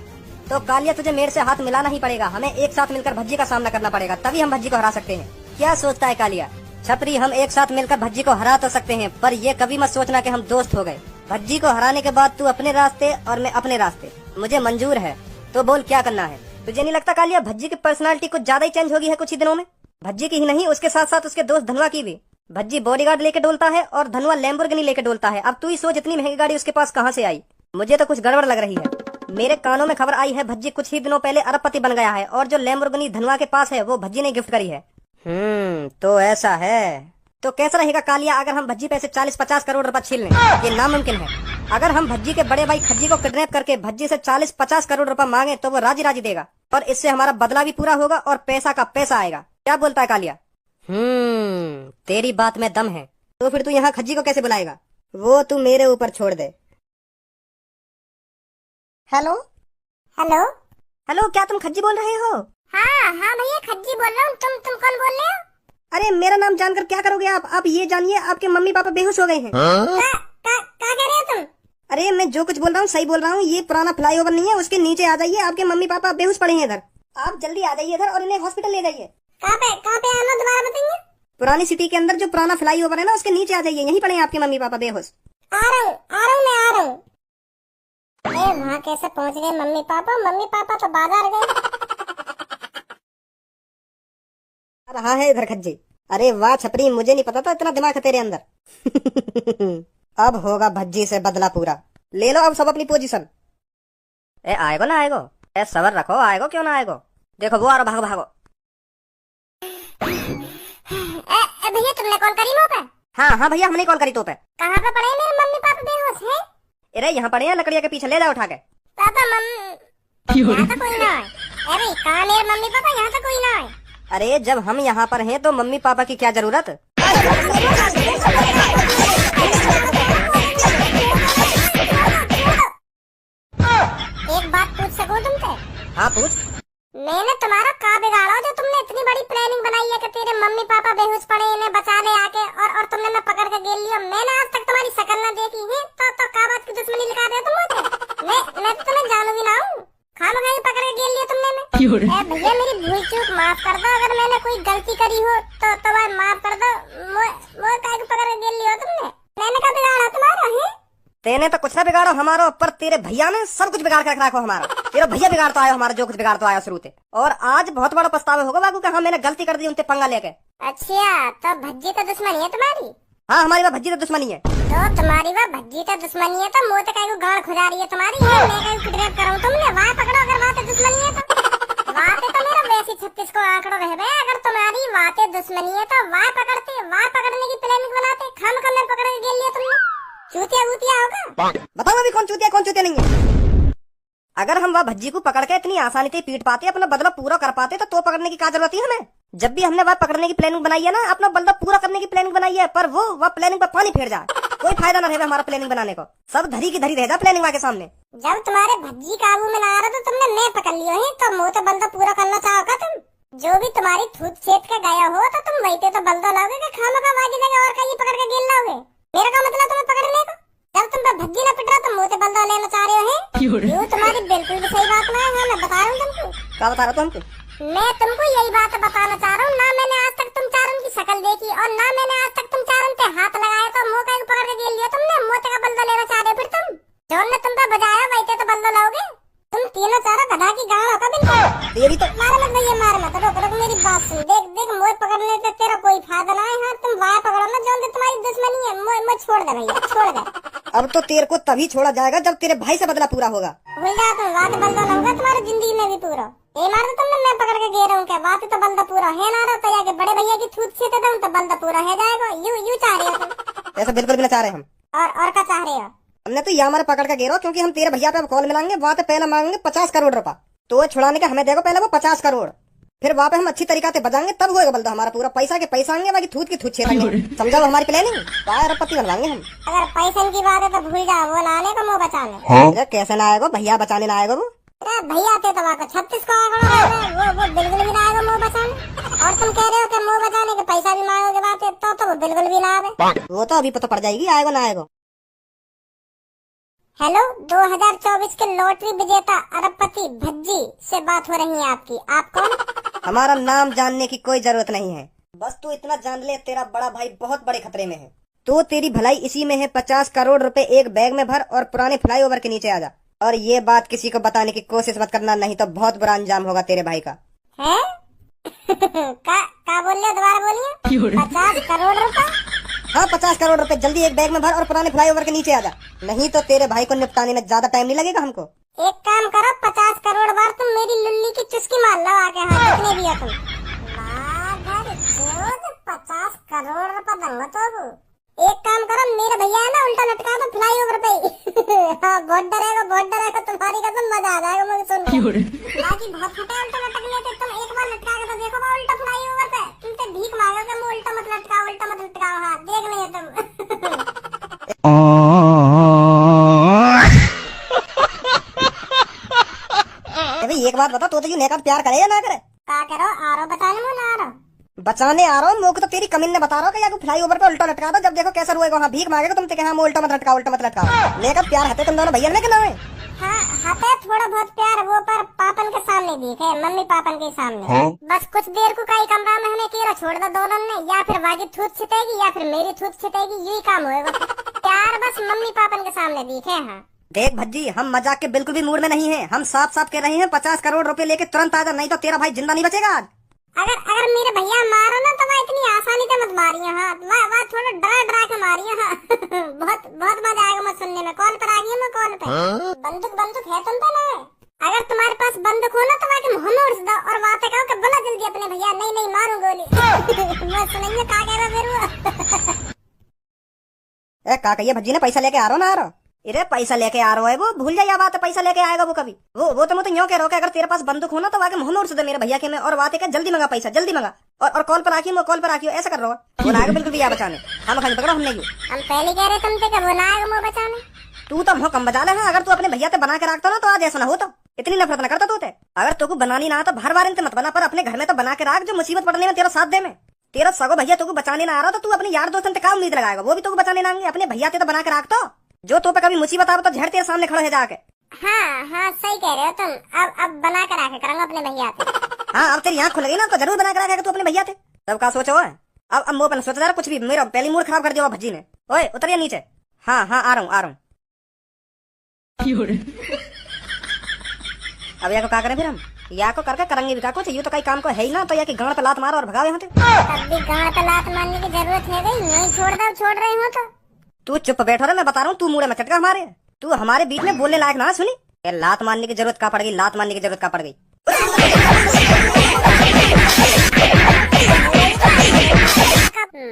तो कालिया, तुझे मेरे से हाथ मिलाना ही पड़ेगा। हमें एक साथ मिलकर भज्जी का सामना करना पड़ेगा, तभी हम भज्जी को हरा सकते हैं। क्या सोचता है कालिया? छपरी, हम एक साथ मिलकर भज्जी को हरा तो सकते हैं, पर ये कभी मत सोचना कि हम दोस्त हो गए। भज्जी को हराने के बाद तू अपने रास्ते और मैं अपने रास्ते, मुझे मंजूर है। तो बोल क्या करना है? तुझे नहीं लगता कालिया भज्जी की पर्सनालिटी कुछ ज्यादा ही चेंज होगी है कुछ ही दिनों में? भज्जी की ही नहीं, उसके साथ साथ उसके दोस्त धनुआ की भी। भज्जी बॉडीगार्ड लेके डोलता है और धनुआ लैम्बोर्गिनी लेके डोलता है। अब तू ही सोच, इतनी महंगी गाड़ी उसके पास कहाँ से आई? मुझे तो कुछ गड़बड़ लग रही है। मेरे कानों में खबर आई है भज्जी कुछ ही दिनों पहले अरबपति बन गया है, और जो लैम्बोर्गिनी धनुआ के पास है वो भज्जी ने गिफ्ट करी है। तो ऐसा है। तो कैसा रहेगा कालिया अगर हम भज्जी पे से 40-50 करोड़ रुपए छीन लें? ये नामुमकिन है। अगर हम भज्जी के बड़े भाई खज्जी को किडनैप करके भज्जी से 40-50 करोड़ रुपए मांगे तो वो राजी राजी देगा, और इससे हमारा बदला भी पूरा होगा और पैसा का पैसा आएगा। क्या बोलता है कालिया? तेरी बात में दम है। तो फिर तू यहाँ खज्जी को कैसे बुलाएगा? वो तू मेरे ऊपर छोड़ दे। Hello hello. हेलो, क्या तुम खज्जी बोल रहे हो? हाँ हाँ भैया, खज्जी बोल रहा हूँ। तुम कौन बोल रहे हो? अरे मेरा नाम जानकर क्या करोगे आप ये जानिए आपके मम्मी पापा बेहोश हो गए हैं। क्या कह रहे हो तुम? अरे मैं जो कुछ बोल रहा हूँ सही बोल रहा हूँ। ये पुराना फ्लाईओवर नहीं है, उसके नीचे आ जाइए, आपके मम्मी पापा बेहोश पड़े हैं इधर। आप जल्दी आ जाइए इधर और इन्हें हॉस्पिटल ले जाइए। कहाँ पे आना, दोबारा बताइए। पुरानी सिटी के अंदर जो पुराना फ्लाईओवर है ना, उसके नीचे आ जाइए, यहीं पड़े हैं आपके मम्मी पापा बेहोश। आ रहा हूँ मैं आ रहा हूँ। वहाँ कैसे पहुँच गए मम्मी पापा? मम्मी पापा तो बाजार गए। रहा है इधर खज्जी। अरे वाह छपरी, मुझे नहीं पता था इतना दिमाग है तेरे अंदर। अब होगा भज्जी से बदला पूरा। ले लो अब सब अपनी पोजीशन। ए आएगो ना आएगो? ए सबर रखो, आएगो क्यों ना आएगो? देखो वो आ रहा, भागो भागो। भैया तुमने कॉल करी मुँह पे? हाँ भैया, हमने कॉल करी तो पे। कहाँ पे पड़े मेरे मम्मी पापा बेहोश हैं? अरे यहाँ पड़े हैं लकड़िया के पीछे, ले जाओ उठा के। पापा यहाँ तो कोई ना है। अरे कहाँ मेरे मम्मी पापा? यहाँ तो कोई ना है। अरे जब हम यहाँ पर हैं तो मम्मी पापा की क्या जरूरत? एक बात पूछ सकूं तुमसे? हाँ पूछ। मैंने तुम्हारा का बिगाड़ा जो तुमने इतनी बड़ी प्लानिंग बनाई है कि तेरे मम्मी पापा बेहोश पड़े, इन्हें बचा ले आके, और तुमने मैं पकड़ के गेल लिया। मैंने आज तक तुम्हारी शक्ल ना देखी है, तो का बात की दुश्मनी लिखा रहे हो तुम मुझे? मैं तो तुम्हें जानू भी ना हूँ। खामखाई पकड़ के गेल लिया तुमने मैं। भैया मेरी भूल चूक माफ कर दो, अगर मैंने कोई गलती करी हो तो भाई माफ कर दो। वो काहे को पकड़ के गेल लिया तुमने? मैंने क्या बिगाड़ा तुम्हारा है? तेने तो कुछ ना बिगाड़ो हमारो, पर तेरे भैया ने सब कुछ बिगाड़ कर रखा हमारा। तेरा भैया बिगाड़ तो आया हमारा, जो कुछ बिगाड़ तो आया शुरू से। और आज बहुत बड़ा पछतावा होगा बाबू कि हाँ मैंने गलती कर दी उनसे पंगा लेके। अच्छा, तो भज्जी तो दुश्मनी है तुम्हारी? हाँ हमारी वह भज्जी तो दुश्मनी है। तो तुम्हारी वह भज्जी तो दुश्मनी है, तो मुँह तो कहीं गाड़ खुजा रही है तुम्हारी। है मैं कहीं किडनैप कराऊं तुमने? वहाँ पकड़ो अगर वहाँ दुश्मनी है तो। वहाँ तो मेरा वैसी 36 को आंकड़ो रह गए। अगर तुम्हारी वहाँ दुश्मनी है तो वहाँ पकड़ते, वहाँ पकड़ने की प्लानिंग बनाते। खामखा में पकड़ के गेल लिया तुमने। चूतिया वूतिया होगा। बताओ अभी कौन चूतिया नहीं है? अगर हम वह भज्जी को पकड़ के इतनी आसानी से पीट पाते, अपना बदला पूरा कर पाते, तो पकड़ने की क्या जरूरत है हमें? जब भी हमने वह पकड़ने की प्लानिंग बनाई है ना, अपना बदला पूरा करने की प्लानिंग बनाई है, पर वह प्लानिंग पर पानी फेर जाए, कोई फायदा न रहे हमारा प्लानिंग बनाने को। सब धरी की धरी रह जा प्लानिंग के सामने। जब तुम्हारे भज्जी काबू में ना आ रहा तो तुमने मैं पकड़ लियो है, तो मुँह तो बल्दा पूरा करना चाहोगा तुम। जो भी तुम्हारी थूत छेद के गया हो तो तुम वही तो बल्दा लाओगे कि खामखा वाजी जगह और कहीं पकड़ के गेल लाओगे। मेरा का मतलब तुम्हें पकड़ने का। जब तुम पर भज्जी न पिट रहा तो मुँह से बल्दा लेना चाह रहे हो? यूँ तुम्हारी बिल्कुल भी सही बात ना है। हाँ मैं बता रहा हूँ तुमको। क्या बता रहा तुमको? मैं तुमको यही बात बताना चाह रहा हूँ। ना मैंने आज तक तुम चारों की शक्ल देखी, और ना मैंने आज तक तुम चारों पे हाथ लगाया, तो मुँह का पकड़ के गेल लिया तुमने। मुँह का बल्दा लेना चाह रहे हो फिर तुम? जो ने तुम पर बजाया वही तो बल्दा लाओगे। तुम तीनों चारों गधा की गाड़ होगा बिल्कुल। तेरी तो मार मत भैया, मार मत, रुक रुक मेरी बात सुन। देख देख, मोए पकड़ने से तेरा कोई फायदा ना है। हाँ तुम वाह पकड़ो ना, जो तुम्हारी दुश्मनी है। मोए छोड़ दे भैया, छोड़ दे। अब तो तेरे को तभी छोड़ा जाएगा जब तेरे भाई से बदला पूरा होगा। भूल जाओ तुम, बात बंदा ना होगा तुम्हारी जिंदगी में भी पूरा। ये मार दो तुमने, मैं पकड़ के गे रहा हूँ क्या? बात तो बंदा पूरा है ना रहा, तो जाके बड़े भैया की छूत छीते दूं तो बंदा पूरा है जाएगा। यू चाह रहे हो तुम? ऐसा बिल्कुल भी ना चाह रहे हम। और क्या चाह रहे हो? हमने तो यहाँ हमारे पकड़ के गिरो, क्योंकि हम तेरे भैया पे कॉल मिलाएंगे। वहाँ पे पहले मांगेंगे 50 करोड़ रुपया। तो छुड़ाने का हमें देखो पहले वो 50 करोड़, फिर वहाँ पे हम अच्छी तरीका से बजाएंगे, तब होएगा बल्दा हमारा पूरा। पैसा के पैसा आएंगे, बाकी थूत की थूत छेड़ेंगे। समझाओ हमारी प्लानिंग, अरबपति बनवाएंगे हम। अगर पैसे की बात है तो भूल जाओ, वो ना आने को मुँह बचाने। अरे कैसे ना आएगा भैया बचाने ना आएगा वो? अरे भैया थे तो वहाँ 36 को आएगा, वो बिल्कुल भी ना आएगा मुँह बचाने। और तुम कह रहे हो कि मुँह बचाने के पैसा भी मांगोगे बात है, तो वो बिल्कुल भी ना आवे। वो तो अभी पता पड़ जाएगी आएगा ना आएगा। हेलो, 2024 के लॉटरी विजेता अरबपति भज्जी से बात हो रही है आपकी। आप कौन? हमारा नाम जानने की कोई जरूरत नहीं है, बस तू इतना जान ले तेरा बड़ा भाई बहुत बड़े खतरे में है। तो तेरी भलाई इसी में है, 50 करोड़ रुपए एक बैग में भर और पुराने फ्लाईओवर के नीचे आ जा। और ये बात किसी को बताने की कोशिश मत करना, नहीं तो बहुत बुरा अंजाम होगा तेरे भाई का। है? का बोल रहे हो? दोबारा बोलिए। 50 करोड़ रुपए? हाँ 50 करोड़ रुपए जल्दी एक बैग में भर और पुराने फ्लाईओवर के नीचे आ जा, नहीं तो तेरे भाई को निपटाने में ज्यादा टाइम नहीं लगेगा हमको। एक काम करो, 50 करोड़ बार तुम मेरी लुल्ली की चुस्की मार लो आके। हाँ कितने भी हो तुम? 50 करोड़ रुपए दूंगा तो। एक काम करो, मेरे भैया है ना, उल्टा लटका दो फ्लाईओवर पे। हाँ बहुत डरेगा तुम्हारी कसम, मजा आ जाएगा मुझे सुन के। बाकी बहुत फटे उल्टा लटक लेते तुम, एक बार लटका के तो देखो बा उल्टा फ्लाईओवर पे। तुमसे भीख मांगोगे, मैं उल्टा मत लटकाओ। हाँ देख लेंगे तुम। अभी एक बात बता, तो ये नेका प्यार करे या ना करे? क्या करो? आ रहा बताने मुँह ना आ रहा? बचाने आ रहा हूँ। मुझे तो तेरी कमीन ने बता रहा हूँ कि फ्लाईओवर पे उल्टा लटका दो, जब देखो कैसा रोएगा। वहाँ भीख मांगेगा तुम हाँ उल्टा मत लटका। नेका प्यार हते तुम दोनों भैया ने ना? हाँ हते थोड़ा बहुत प्यार, वो पर पापन के सामने दिखे, मम्मी पापन के सामने। बस कुछ देर को कई कमरा में हमें केरा छोड़ दो दोनों ने, या फिर वागी थूत छिटेगी या फिर मेरी थूत छिटेगी, यही काम होएगा। प्यार बस मम्मी पापन के सामने दिखे। हाँ देख भज्जी, हम मजाक के बिल्कुल भी मूड में नहीं है। हम साफ साफ कह रहे हैं 50 करोड़ रुपए लेके तुरंत आ जा, नहीं तो तेरा भाई जिंदा नहीं बचेगा आज। अगर मेरे भैया मारो ना तो मैं इतनी आसानी से मत मारिए। हाँ मैं थोड़ा डरा के मारिए। हाँ बहुत मजा आएगा मैं सुनने में। कॉल पर आ गई मैं, कॉल पे। बंदूक है तुम पे ना? अगर तुम्हारे पास बंदूक हो ना तो वहाँ के मुँह में उड़ दो और वहाँ पे कहो कि बोला जल्दी अपने भैया। नहीं मारू गोली। मैं सुनेंगे क्या कह रहा फिर। ए का कहिए भज्जी ने पैसा लेके आ रहा ना आ रहा? अरे पैसा लेके आ रहा है वो, भूल जा बात है। पैसा लेके आएगा वो कभी। वो तो मैं तो यूँ कह रहा हूँ, अगर तेरे पास बंदूक हो ना तो वाके मुँह में उड़ दे मेरे भैया के में, और बात है जल्दी मंगा पैसा, जल्दी मंगा। और कॉल पर आके कॉल पर आके ऐसा कर रहा हो। वो ना आएगा बिल्कुल भी बचाने। हम खाली पकड़ा हमने क्यों? हम पहले कह रहे तुमसे कि वो ना आएगा मुँह बचाने। तू तो मुँह कम बजा ले। अगर तू अपने भैया से बना के रखता ना तो आज ऐसा ना होता। इतनी नफरत न करता तू। अगर तू बनानी ना तो हर बार इनसे मत बना, पर अपने घर में तो बना के रख, जो मुसीबत पड़ने में तेरा साथ दे में। तेरा सगो भैया तुझको बचाने ना आ रहा तो तू अपने यार दोस्तों से क्या उम्मीद लगाएगा? वो भी तुझको बचाने ना आएंगे। अपने भैया से तो बना के रख, तो जो तो पे कभी मुसीबत आवे तो झड़ तेरे सामने खड़ा है जाके। हाँ सही कह रहे हो तुम। अब बना कर रखे करूंगा अपने भैया से। हाँ अब तेरी आँख खुल गई ना तो जरूर बना कर रखेगा तू अपने भैया से। तब का सोचो है? अब मुँह पर सोच रहा कुछ भी, मेरा पहली मूड खराब कर दिया भज्जी ने। ओए उतरिए नीचे। हाँ आ रहा हूँ। अब या को क्या करें फिर हम? या को करके करेंगे भी क्या कुछ? यूँ तो कहीं काम को है ही ना, तो या की गांड पे लात मारो और भगाओ यहाँ से। तब भी गांड पे लात मारने की जरूरत है गई? नहीं छोड़ रहे हो तो तू चुप बैठो रे, मैं बता रहा हूँ। तू मुड़े में चटका हमारे, तू हमारे बीच में बोलने लायक ना सुनी। लात मारने की जरूरत क्या पड़ गई? लात मारने की जरूरत क्या पड़ गई?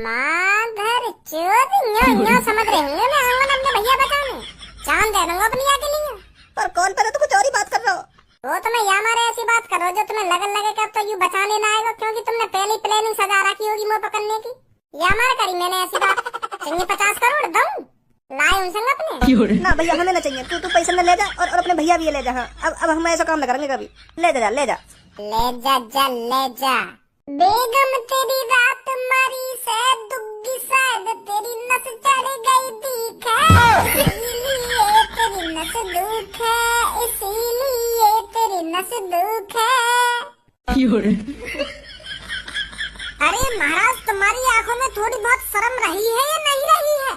माधर चोद न्यो समझ रहे होंगे। मैं आऊंगा अपने भैया बचाने, चांद दे दूंगा अपनी आके लिए। पर कौन पर तो कुछ और ही बात कर रहा हो। वो तो मैं यहाँ मारे ऐसी बात कर रहा हूँ जो तुम्हें लगन लगे कि अब तो यूँ बचाने ना आएगा, क्योंकि तुमने पहले प्लानिंग सजा रखी होगी मुँह पकड़ने की। या मार करी मैंने ऐसी बात। चाहिए 50 करोड़ दूं लाए उनसे अपने। ना भैया हमें ना चाहिए। तू पैसे में ले जा और अपने भैया भी ले जा। हाँ अब हम ऐसा काम ना करेंगे कभी। ले जा बेगम तेरी रात मारी से दुग्गी शायद तेरी नस चढ़ गई दीख है, इसीलिए तेरी नस दुख है, इसीलिए तेरी नस दुख है। अरे महाराज तुम्हारी आंखों में थोड़ी बहुत शर्म रही है या नहीं रही है?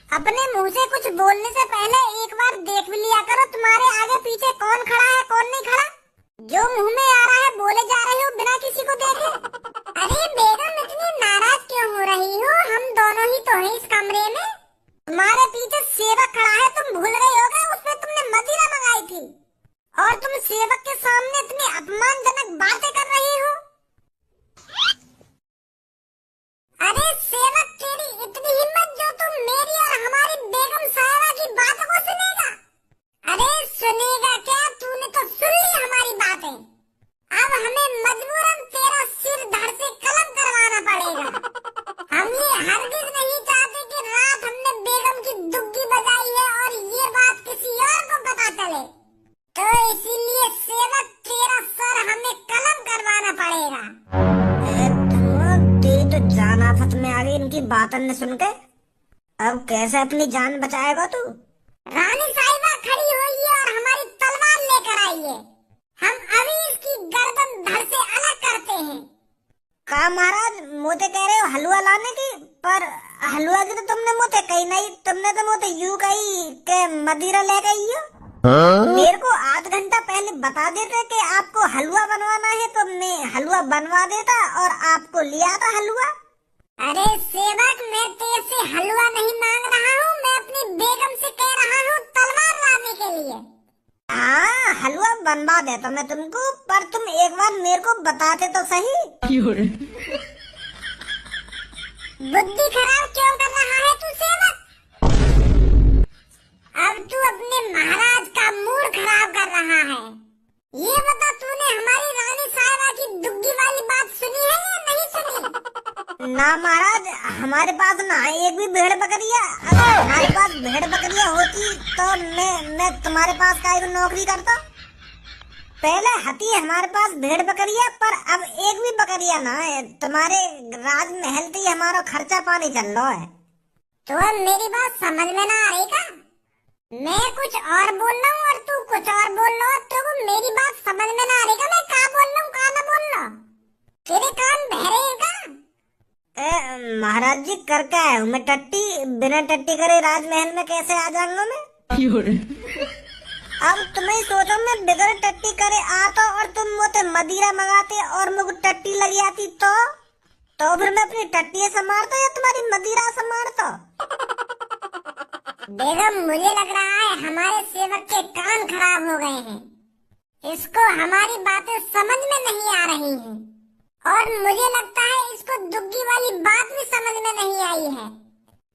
अपने मुंह से कुछ बोलने से पहले एक बार देख भी लिया करो तुम्हारे आगे पीछे कौन खड़ा है कौन नहीं खड़ा। जो मुंह में आ रहा है बोले जा रहे हो बिना किसी को देखे। अरे बेगम इतनी नाराज क्यों हो रही हो? हम दोनों ही तो हैं इस कमरे में। तुम्हारे पीछे सेवक खड़ा है, तुम भूल गए होगे उसमें तुमने मदिरा मंगाई थी और तुम सेवक के सामने इतनी अपमानजनक बातें कर रही हो। अरे सेवक तेरी इतनी हिम्मत जो तुम मेरी और हमारी बेगम साहिबा की बातों को सुनेगा? अरे सुनेगा क्या, तूने तो सुन ली हमारी बातें। अब हमें मजबूरन तेरा सिर धड़ से कलम करवाना पड़ेगा। हम ये हरगिज नहीं चाहते कि रात हमने बेगम की दुग्गी बजाई है और ये बात किसी और को पता चले, तो इसीलिए सेवक तेरा सर हमें कलम करवाना पड़ेगा। तेरी तो जान आफत में आ गई इनकी बातों ने सुन के। अब कैसे अपनी जान बचाएगा तू? रानी साहिबा खड़ी हुई है और हमारी तलवार लेकर आई है। हम अभी इसकी गर्दन धड़ से अलग करते हैं। का महाराज मोते कह रहे हो हलवा लाने की? पर हलवा की तो तुमने मोते कही नहीं, तुमने तो मोते यूं कही के मदिरा ले गई हो। मेरे को आध घंटा पहले बता देते कि आपको हलवा बनवाना है तो मैं हलवा बनवा देता और आपको लिया था हलवा। अरे सेवक, मैं तेरे से हलवा नहीं मांग रहा हूँ, मैं अपनी बेगम से कह रहा हूँ तलवार लाने के लिए। हाँ हलवा बनवा देता मैं तुमको, पर तुम एक बार मेरे को बताते तो सही। बुद्धि खराब क्यों कर रहा है तू सेवक? अब तू अपने महाराज का मूड खराब कर रहा है। ये बता, तूने हमारी रानी साहिबा की दुग्गी वाली बात सुनी है या नहीं सुनी? ना महाराज, हमारे पास ना एक भी भेड़ बकरिया। अगर हमारे पास भेड़ बकरिया होती तो मैं तुम्हारे पास काहे को नौकरी करता। पहले हती हमारे पास भेड़ बकरिया, पर अब एक भी बकरिया ना है। तुम्हारे राजमहल से हमारा खर्चा पानी चल रहा है। तो अब मेरी बात समझ में ना आ रही का? मैं कुछ और बोल रहा हूँ और तू कुछ और बोल रहा है, तो मेरी बात समझ में ना आ रही का? मैं क्या बोल रहा हूँ क्या ना बोल रहा? तेरे कान बहरे हैं का? महाराज जी कर क्या है मैं टट्टी, बिना टट्टी करे राजमहल में कैसे आ जाऊंगा मैं? अब तुम्हें सोचो मैं बिगड़ टट्टी करे आता और तुम मुझे मदिरा मंगाते और मुझे टट्टी लग जाती तो फिर मैं अपनी टट्टी संभालता या तुम्हारी मदिरा संभालता? बेगम, मुझे लग रहा है हमारे सेवक के कान खराब हो गए हैं। इसको हमारी बातें समझ में नहीं आ रही हैं और मुझे लगता है इसको दुग्गी वाली बात भी समझ में नहीं आई है।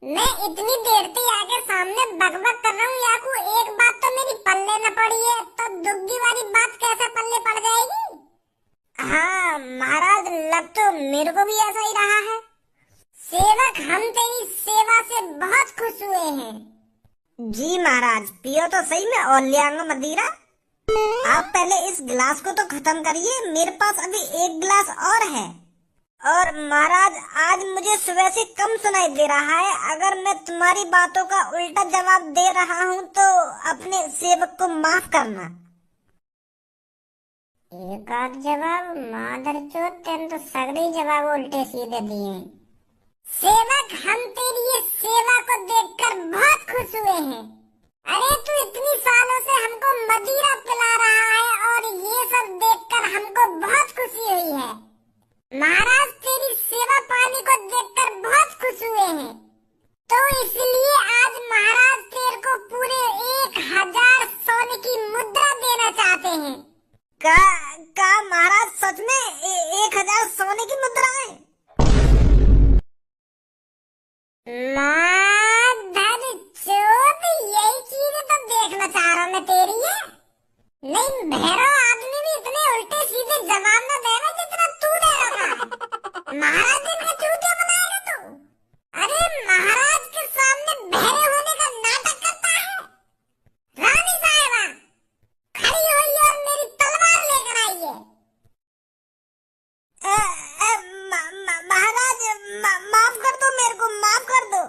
मैं इतनी देर से आके सामने बकबक कर रहा हूँ, याकू एक बात तो मेरी पल्ले न पड़ी है, तो दुग्गी वाली बात कैसे पल्ले पड़ जाएगी? हाँ महाराज, लग तो मेरे को भी ऐसा ही रहा है। सेवक, हम तेरी सेवा से बहुत खुश हुए हैं। जी महाराज, पियो तो सही में और ले आऊंगा मदिरा। आप पहले इस गिलास को तो खत्म करिए, मेरे पास अभी एक गिलास और है। और महाराज, आज मुझे सुबह से कम सुनाई दे रहा है। अगर मैं तुम्हारी बातों का उल्टा जवाब दे रहा हूँ तो अपने सेवक को माफ करना। एक आध जवाब मादर चोद, तेन तो सगड़ी जवाब उल्टे सीधे दिए। सेवक, हम तेरी ये सेवा को देखकर बहुत खुश हुए हैं। अरे तू इतनी सालों से हमको मदिरा पिला रहा है और ये सब देखकर हमको बहुत खुशी हुई है। महाराज, तेरी सेवा पानी को देखकर बहुत खुश हुए हैं, तो इसलिए आज महाराज तेरे को पूरे 1000 सोने की मुद्रा देना चाहते हैं। का महाराज, सच में 1000 सोने की मुद्रा है? मादर चोद, यही चीज तो देखना चाह रहा मैं तेरी है। नहीं, भैरव आदमी भी इतने उल्टे सीधे जवाब न देना जितना तू दे रहा है। महाराज दिन का चूतिया बनाएगा तू? अरे महाराज के सामने बहरे होने का नाटक करता है। रानी साहिबा खड़ी हुई है और मेरी तलवार लेकर आई है। महाराज, माफ कर दो मेरे को, माफ कर दो।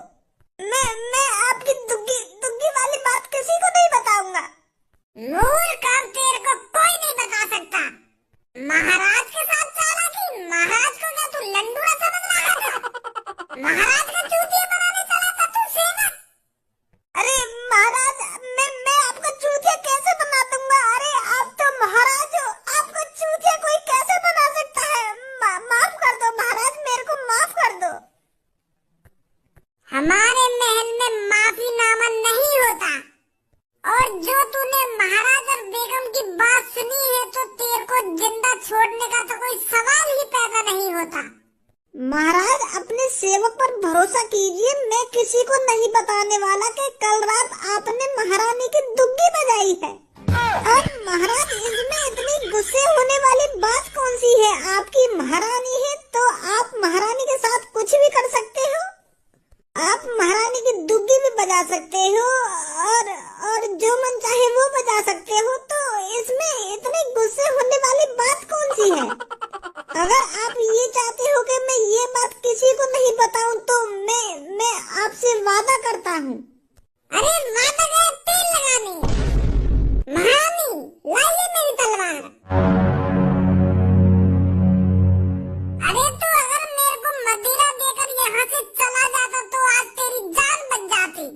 मैं आपकी दुग्गी वाली बात किसी को नहीं बताऊंगा। मूर्ख, अब तेरे को कोई हमारे महल में माफीनामा नहीं होता। और जो तूने महाराज और बेगम की बात सुनी है तो तेरे को जिंदा छोड़ने का तो कोई सवाल ही पैदा नहीं होता। महाराज अपने सेवक पर भरोसा कीजिए, मैं किसी को नहीं बताने वाला कि कल रात आपने महारानी की दुग्गी बजाई है। और महाराज इसमें इतनी गुस्से होने वाली बात कौन सी है? आपकी महारानी है तो आप महारानी के साथ कुछ भी कर सकते हो। आप महारानी की दुग्गी भी बजा सकते हो और जो मन चाहे वो बजा सकते हो, तो इसमें इतने गुस्से होने वाली बात कौन सी है? अगर आप ये चाहते हो कि मैं ये बात किसी को नहीं बताऊं तो मैं आपसे वादा करता हूँ। अरे वादा का तेल लगाने। महारानी लाइए मेरी तलवार। अरे तू अगर मेरे को मदिरा देकर यहाँ से चला जाता तो आज तेरी जान बच जाती।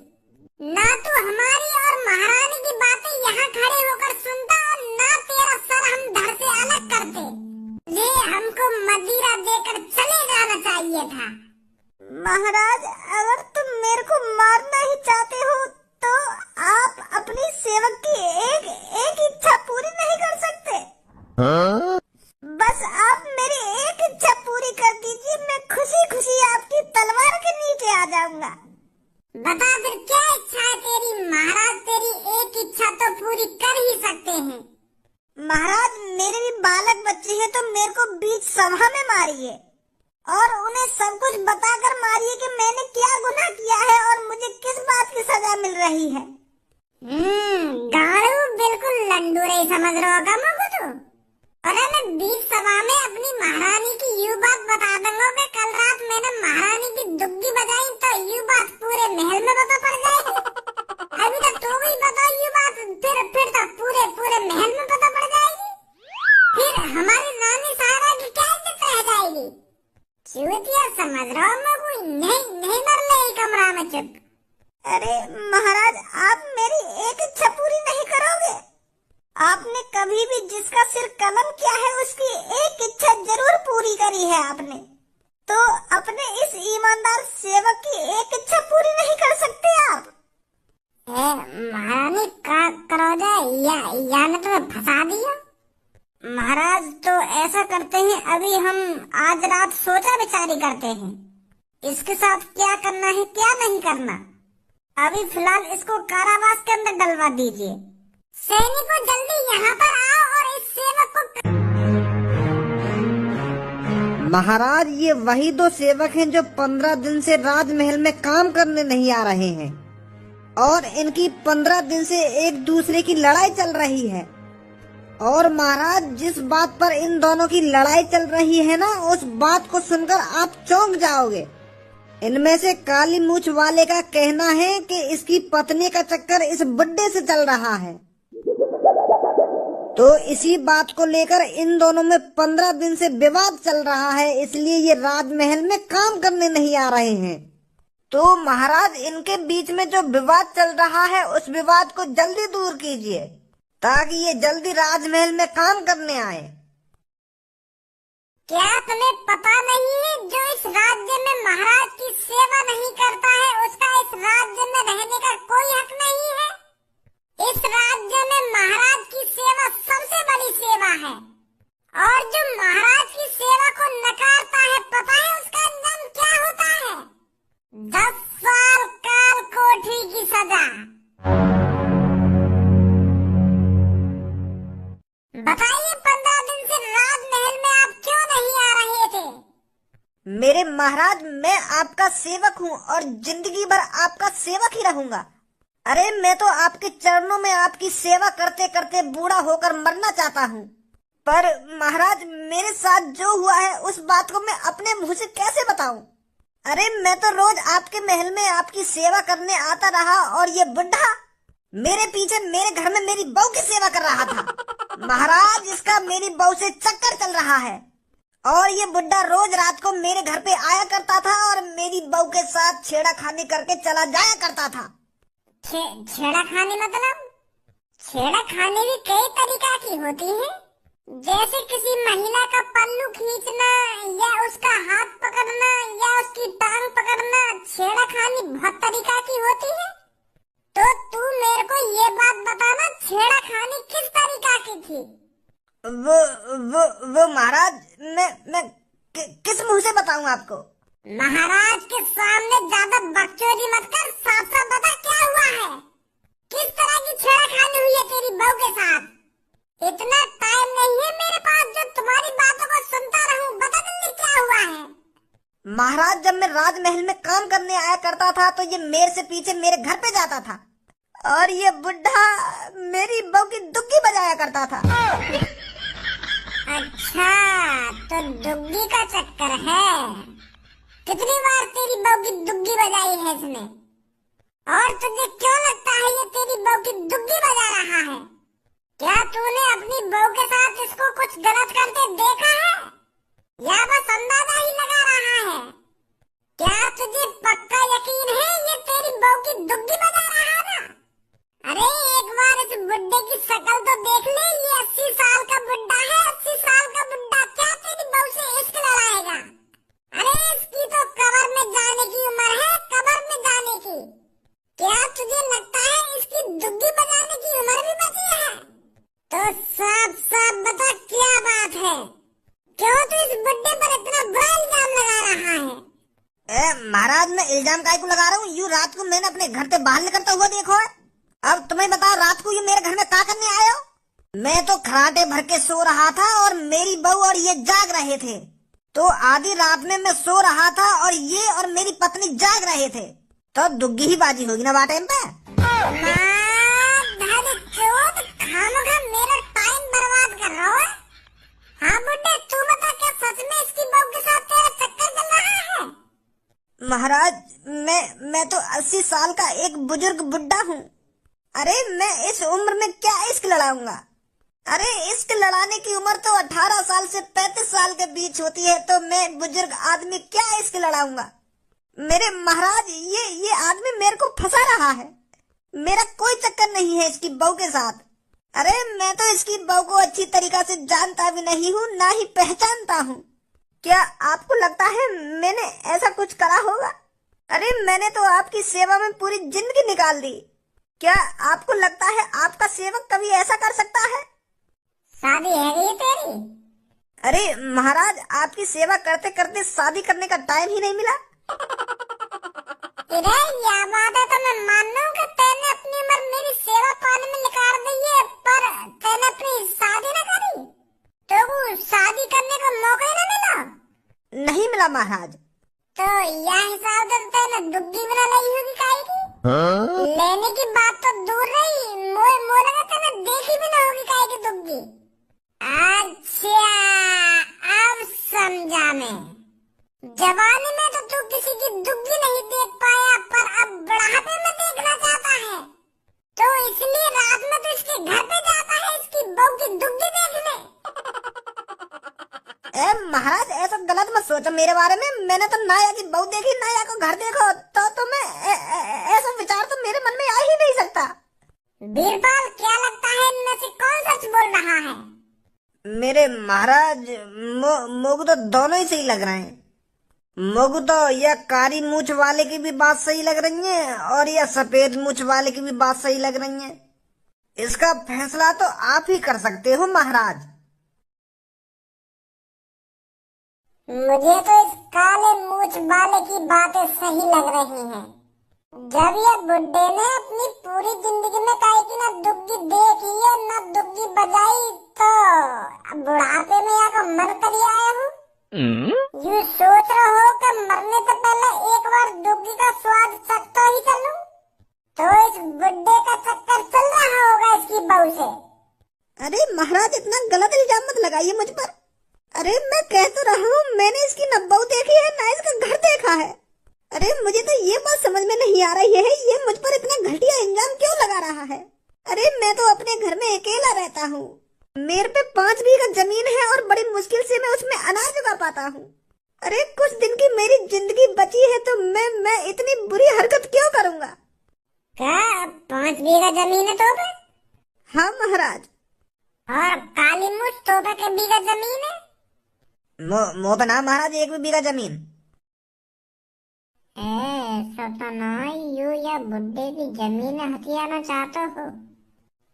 ना तू हमारी और महारानी की बातें यहाँ खड़े होकर सुनता और ना तेरा सर हम धड़ से अलग करते। ये हमको मदिरा देकर चले जाना चाहिए था। महाराज अगर तुम मेरे को मारना ही चाहते हो तो आप अपनी सेवक की एक इच्छा पूरी नहीं कर सकते। बस आप मेरी एक इच्छा पूरी कर दीजिए, मैं खुशी खुशी आपकी तलवार के नीचे आ जाऊंगा। बता फिर क्या इच्छा है तेरी? महाराज तेरी एक इच्छा तो पूरी कर ही सकते हैं। महाराज मेरे भी बालक बच्चे हैं तो मेरे को बीच सभा में मारिए और उन्हें सब कुछ बताकर मारिए कि मैंने क्या गुनाह किया है और मुझे किस बात की सजा मिल रही है। गाड़ू बिल्कुल लंडूरे समझ रहे होगा मुझको तो। और मैं बीच सभा में अपनी महारानी की यूं बात बता दूंगा कि कल रात मैंने महारानी की दुग्गी बजाई तो यूं बात पूरे महल में पता पड़ जाएगी। अभी तक तो भी बताओ यूं बात, फिर तो पूरे महल में पता पड़ जाएगी। फिर हमारी रानी सारा की क्या इज्जत रह जाएगी? चूतिया समझ रहा हूँ मैं कोई नहीं मर ले कमरा में चुप। अरे महाराज आप मेरी एक इच्छा पूरी नहीं करोगे? आपने कभी भी जिसका सिर कलम किया है उसकी एक इच्छा जरूर पूरी करी है आपने, तो अपने इस ईमानदार सेवक की एक इच्छा पूरी नहीं कर सकते आप? महारानी का करोगे या ने तुम्हें फंसा दिया। महाराज तो ऐसा करते हैं, अभी हम आज रात सोचा विचारी करते हैं इसके साथ क्या करना है क्या नहीं करना। अभी फिलहाल इसको कारावास के अंदर डलवा दीजिए। सैनिकों जल्दी यहाँ पर आओ और इस सेवक को। महाराज ये वही दो सेवक हैं जो 15 दिन से राजमहल में काम करने नहीं आ रहे हैं और इनकी 15 दिन से एक दूसरे की लड़ाई चल रही है। और महाराज जिस बात पर इन दोनों की लड़ाई चल रही है ना, उस बात को सुनकर आप चौंक जाओगे। इनमें से काली मूछ वाले का कहना है कि इसकी पत्नी का चक्कर इस बुड्ढे से चल रहा है, तो इसी बात को लेकर इन दोनों में 15 दिन से विवाद चल रहा है, इसलिए ये राजमहल में काम करने नहीं आ रहे हैं। तो महाराज इनके बीच में जो विवाद चल रहा है उस विवाद को जल्दी दूर कीजिए ताकि ये जल्दी राजमहल में काम करने आए। क्या तुम्हें पता नहीं है जो इस राज्य में महाराज की सेवा नहीं करता है उसका इस राज्य में रहने का कोई हक नहीं है? इस राज्य में महाराज की सेवा सबसे बड़ी सेवा है और जो महाराज की सेवा को नकारता है पता है उसका अंजाम क्या होता है? 10 साल काल कोठरी की सजा। बताइए 15 दिन से राजमहल में आप क्यों नहीं आ रहे थे? मेरे महाराज मैं आपका सेवक हूँ और जिंदगी भर आपका सेवक ही रहूंगा। अरे मैं तो आपके चरणों में आपकी सेवा करते करते बूढ़ा होकर मरना चाहता हूँ, पर महाराज मेरे साथ जो हुआ है उस बात को मैं अपने मुंह से कैसे बताऊं? अरे मैं तो रोज आपके महल में आपकी सेवा करने आता रहा और ये बुढ़ा मेरे पीछे मेरे घर में मेरी बहू की सेवा कर रहा था। महाराज इसका मेरी बहू से चक्कर चल रहा है और ये बुढ़ा रोज रात को मेरे घर पे आया करता था और मेरी बहू के साथ छेड़ा खानी करके चला जाया करता था। छेड़ा खाने मतलब? छेड़ा खाने भी कई तरीका की होती है, जैसे किसी महिला का पल्लू खींचना या उसका हाथ पकड़ना या उसकी टांग पकड़ना। छेड़ा खानी बहुत जाएगी। वो वो महाराज, मैं किस मुंह से बताऊं आपको? महाराज के सामने ज्यादा बकचोदी मत कर, साफ साफ बता क्या हुआ है, किस तरह की छेड़खानी हुई है तेरी बहू के साथ। इतना टाइम नहीं है मेरे पास जो तुम्हारी बातों को सुनता रहूं, बता जल्दी क्या हुआ है। महाराज, जब मैं राजमहल में काम करने आया करता था तो ये मेरे से पीछे मेरे घर पे जाता था और ये बुढ़ा मेरी बहू की दुग्गी बजाया करता था। अच्छा, तो दुग्गी का चक्कर है। कितनी बार तेरी बहू की दुग्गी बजाई है इसने, और तुझे क्यों लगता है ये तेरी बहू की दुग्गी बजा रहा है? क्या तूने अपनी बहू के साथ इसको कुछ गलत करते देखा है, या बस अंदाजा ही लगा रहा है? क्या तुझे पक्का यकीन है ये तेरी बहू की दुग्गी बजा रहा है ना? अरे एक बार इस बुड्ढे की शक्ल तो देख ले, ये 80 साल का बुड्ढा है, 80 साल का बुड्ढा क्या तेरी बहू से इश्क लड़ाएगा? अरे इसकी तो कब्र में जाने की उम्र है, कब्र में जाने की। क्या तुझे लगता है इसकी दुग्गी बजाने की उम्र भी बची है? तो साफ साफ बता क्या बात है, क्यों तू इस बुड्ढे पर इतना बुरा इल्जाम लगा रहा है? महाराज, मैं इल्जाम काहे को लगा रहा हूँ? यूँ रात को मैंने अपने घर से बाहर निकलता हुआ देखो है। अब तुम्हें बताओ, रात को ये मेरे घर में क्या करने आए हो? मैं तो खराटे भर के सो रहा था और मेरी बहू और ये जाग रहे थे। तो आधी रात में मैं सो रहा था और ये और मेरी पत्नी जाग रहे थे, तो दुग्गी ही बाजी होगी ना बात टाइम पे। खामखा मेरा टाइम बर्बाद कर रहा है। हाँ बुड्ढे, तू बता क्या सच में इसकी बहू के साथ तेरा चक्कर चल रहा है? महाराज, मैं तो 80 साल का एक बुजुर्ग बुड्ढा हूँ। अरे मैं इस उम्र में क्या इश्क लड़ाऊंगा? अरे इश्क लड़ाने की उम्र तो 18 साल से 35 साल के बीच होती है, तो मैं बुजुर्ग आदमी क्या इश्क लड़ाऊंगा? मेरे महाराज, ये आदमी मेरे को फंसा रहा है। मेरा कोई चक्कर नहीं है इसकी बहू के साथ। अरे मैं तो इसकी बहू को अच्छी तरीका से जानता भी नहीं हूँ, ना ही पहचानता हूँ। क्या आपको लगता है मैंने ऐसा कुछ करा होगा? अरे मैंने तो आपकी सेवा में पूरी जिंदगी निकाल दी। क्या आपको लगता है आपका सेवक कभी ऐसा कर सकता है? शादी है ये तेरी? अरे महाराज, आपकी सेवा करते करते शादी करने का टाइम ही नहीं मिला। इधर यह बात है तो मैं मान लूं कि तैने अपनी उम्र मेरी सेवा पाने में निकाल दी है, पर तैने अपनी शादी न करी, तो वो शादी करने का मौका ही न मिला? नहीं मिला महाराज। तो यह हिसाब तो तैने दुग्गी बना ली होगी काहे की? लेने की बात तो दूर रही, मोए लगा तैने देखी भी न होगी काहे की दुग्गी। अच्छा, अब समझा मैं। जवानी में तो तू किसी की दुग्गी नहीं देख पाया, पर अब बुढ़ापे में देखना चाहता है, तो इसलिए रात में तो इसके घर पे जाता है इसकी बहू की दुग्गी देखने। महाराज, ऐसा गलत मत सोचो मेरे बारे में। मैंने तो नाया की बहू देखी, नाया को घर देखो, तो मैं ऐसा विचार तो मेरे मन में आ ही नहीं सकता। बीरबल, क्या लगता है इनमें से कौन सच बोल रहा है? मेरे महाराज, मोगू तो दोनों ही सही लग रहे हैं। मोगू तो यह कारी मूछ वाले की भी बात सही लग रही है और यह सफेद मूछ वाले की भी बात सही लग रही है। इसका फैसला तो आप ही कर सकते हो महाराज। मुझे तो इस काले मूछ वाले की बातें सही लग रही हैं। जब ये बुड्ढे ने अपनी पूरी जिंदगी में काहे की ना दुग्गी देखी है ना दुग्गी बजाई, तो बुढ़ापे में यहाँ का मन कर आया हूँ। यूँ सोच रहा हो कि मरने से पहले एक बार दुग्गी का स्वाद चखता ही चलूं, तो इस बुड्ढे का चक्कर चल रहा होगा इसकी बहू से। अरे महाराज, इतना गलत इल्जाम मत लगाइए मुझ पर। अरे मैं कह तो रहा हूँ, मैंने इसकी न बहू देखी है ना इसका घर देखा है। अरे मुझे तो ये बात समझ में नहीं आ रही है, ये मुझ पर इतना घटिया इल्जाम क्यों लगा रहा है? अरे मैं तो अपने घर में अकेला रहता हूँ, मेरे पे 5 बीघा जमीन है और बड़ी मुश्किल से मैं उसमें अनाज उगा पाता हूँ। अरे कुछ दिन की मेरी जिंदगी बची है, तो मैं इतनी बुरी हरकत क्यों करूँगा? क्या 5 बीघा जमीन है तोबे? हाँ महाराज। और काली मूछ तोबे के बीघा जमीन है? मो बना महाराज, 1 बीघा जमीन। सतना यू या बुड्ढे की जमीन हथियाना चाहते हो?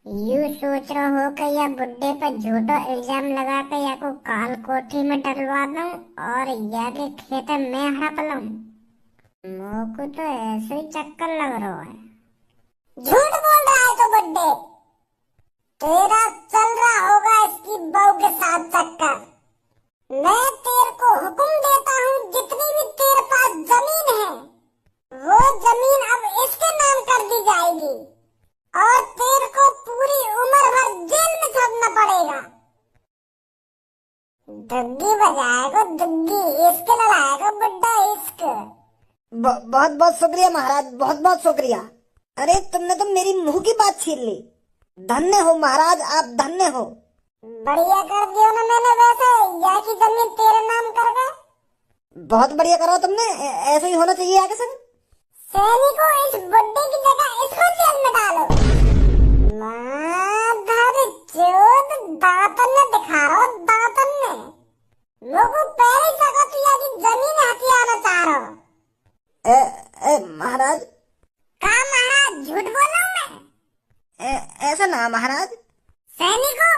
यू सोच रहा हो कि या बुड्ढे पर झूठा इल्जाम लगा के या को काल कोठी में डलवा दूं और या के खेत में हड़प लूं। मोको तो ऐसे ही चक्कर लग रहा है। झूठ बोल रहा है तो बुड्ढे, तेरा चल रहा होगा इसकी बहू के साथ चक्कर। मैं तेरे को हुक्म देता हूँ, जितनी भी तेरे पास जमीन है वो जमीन अब इसके नाम कर दी जाएगी और तेरे को पूरी उम्र भर जेल में छोड़ना पड़ेगा। दुग्गी बजाएगा दुग्गी, इश्क लड़ाएगा बुड्ढा इश्क। बहुत बहुत शुक्रिया महाराज, बहुत बहुत शुक्रिया। अरे तुमने तो मेरी मुंह की बात छीन ली। धन्य हो महाराज, आप धन्य हो। बढ़िया कर दिया ना मैंने, वैसे या की जमीन तेरे नाम कर गए। बहुत बढ़िया करा तुमने, ऐसे ही होना चाहिए आगे से। सैनिकों, इस बुड्ढे की जगह इसको जेल में डालो। माधर चोद, दातन ने दिखा रहा, दातन ने लोगों पहले ही सका तू या की जमीन हथियाना चाह रहा। महाराज। कहा महाराज, झूठ बोल रहा हूँ मैं? ऐसा ना महाराज। सैनिकों,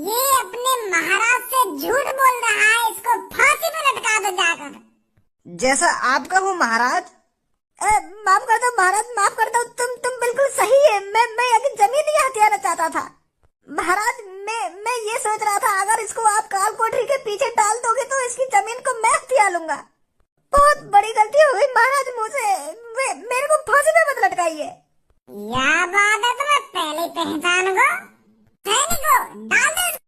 ये अपने महाराज से झूठ बोल रहा है, इसको फांसी पे लटका दो जाकर। जैसा आप कहो महाराज। माफ कर दो महाराज, माफ कर दो। तुम बिल्कुल सही है। मैं आगे जमीन ही हथियाना चाहता था महाराज। मैं ये सोच रहा था अगर इसको आप काल कोठरी के पीछे डाल दोगे तो इसकी जमीन को मैं हथिया लूंगा। बहुत बड़ी गलती हो गई महाराज मुझसे। मेरे को फांसी पे मत लटकाइए। या बात है, तुम्हें पहले पहचान गो। सैनिकों, डाल दो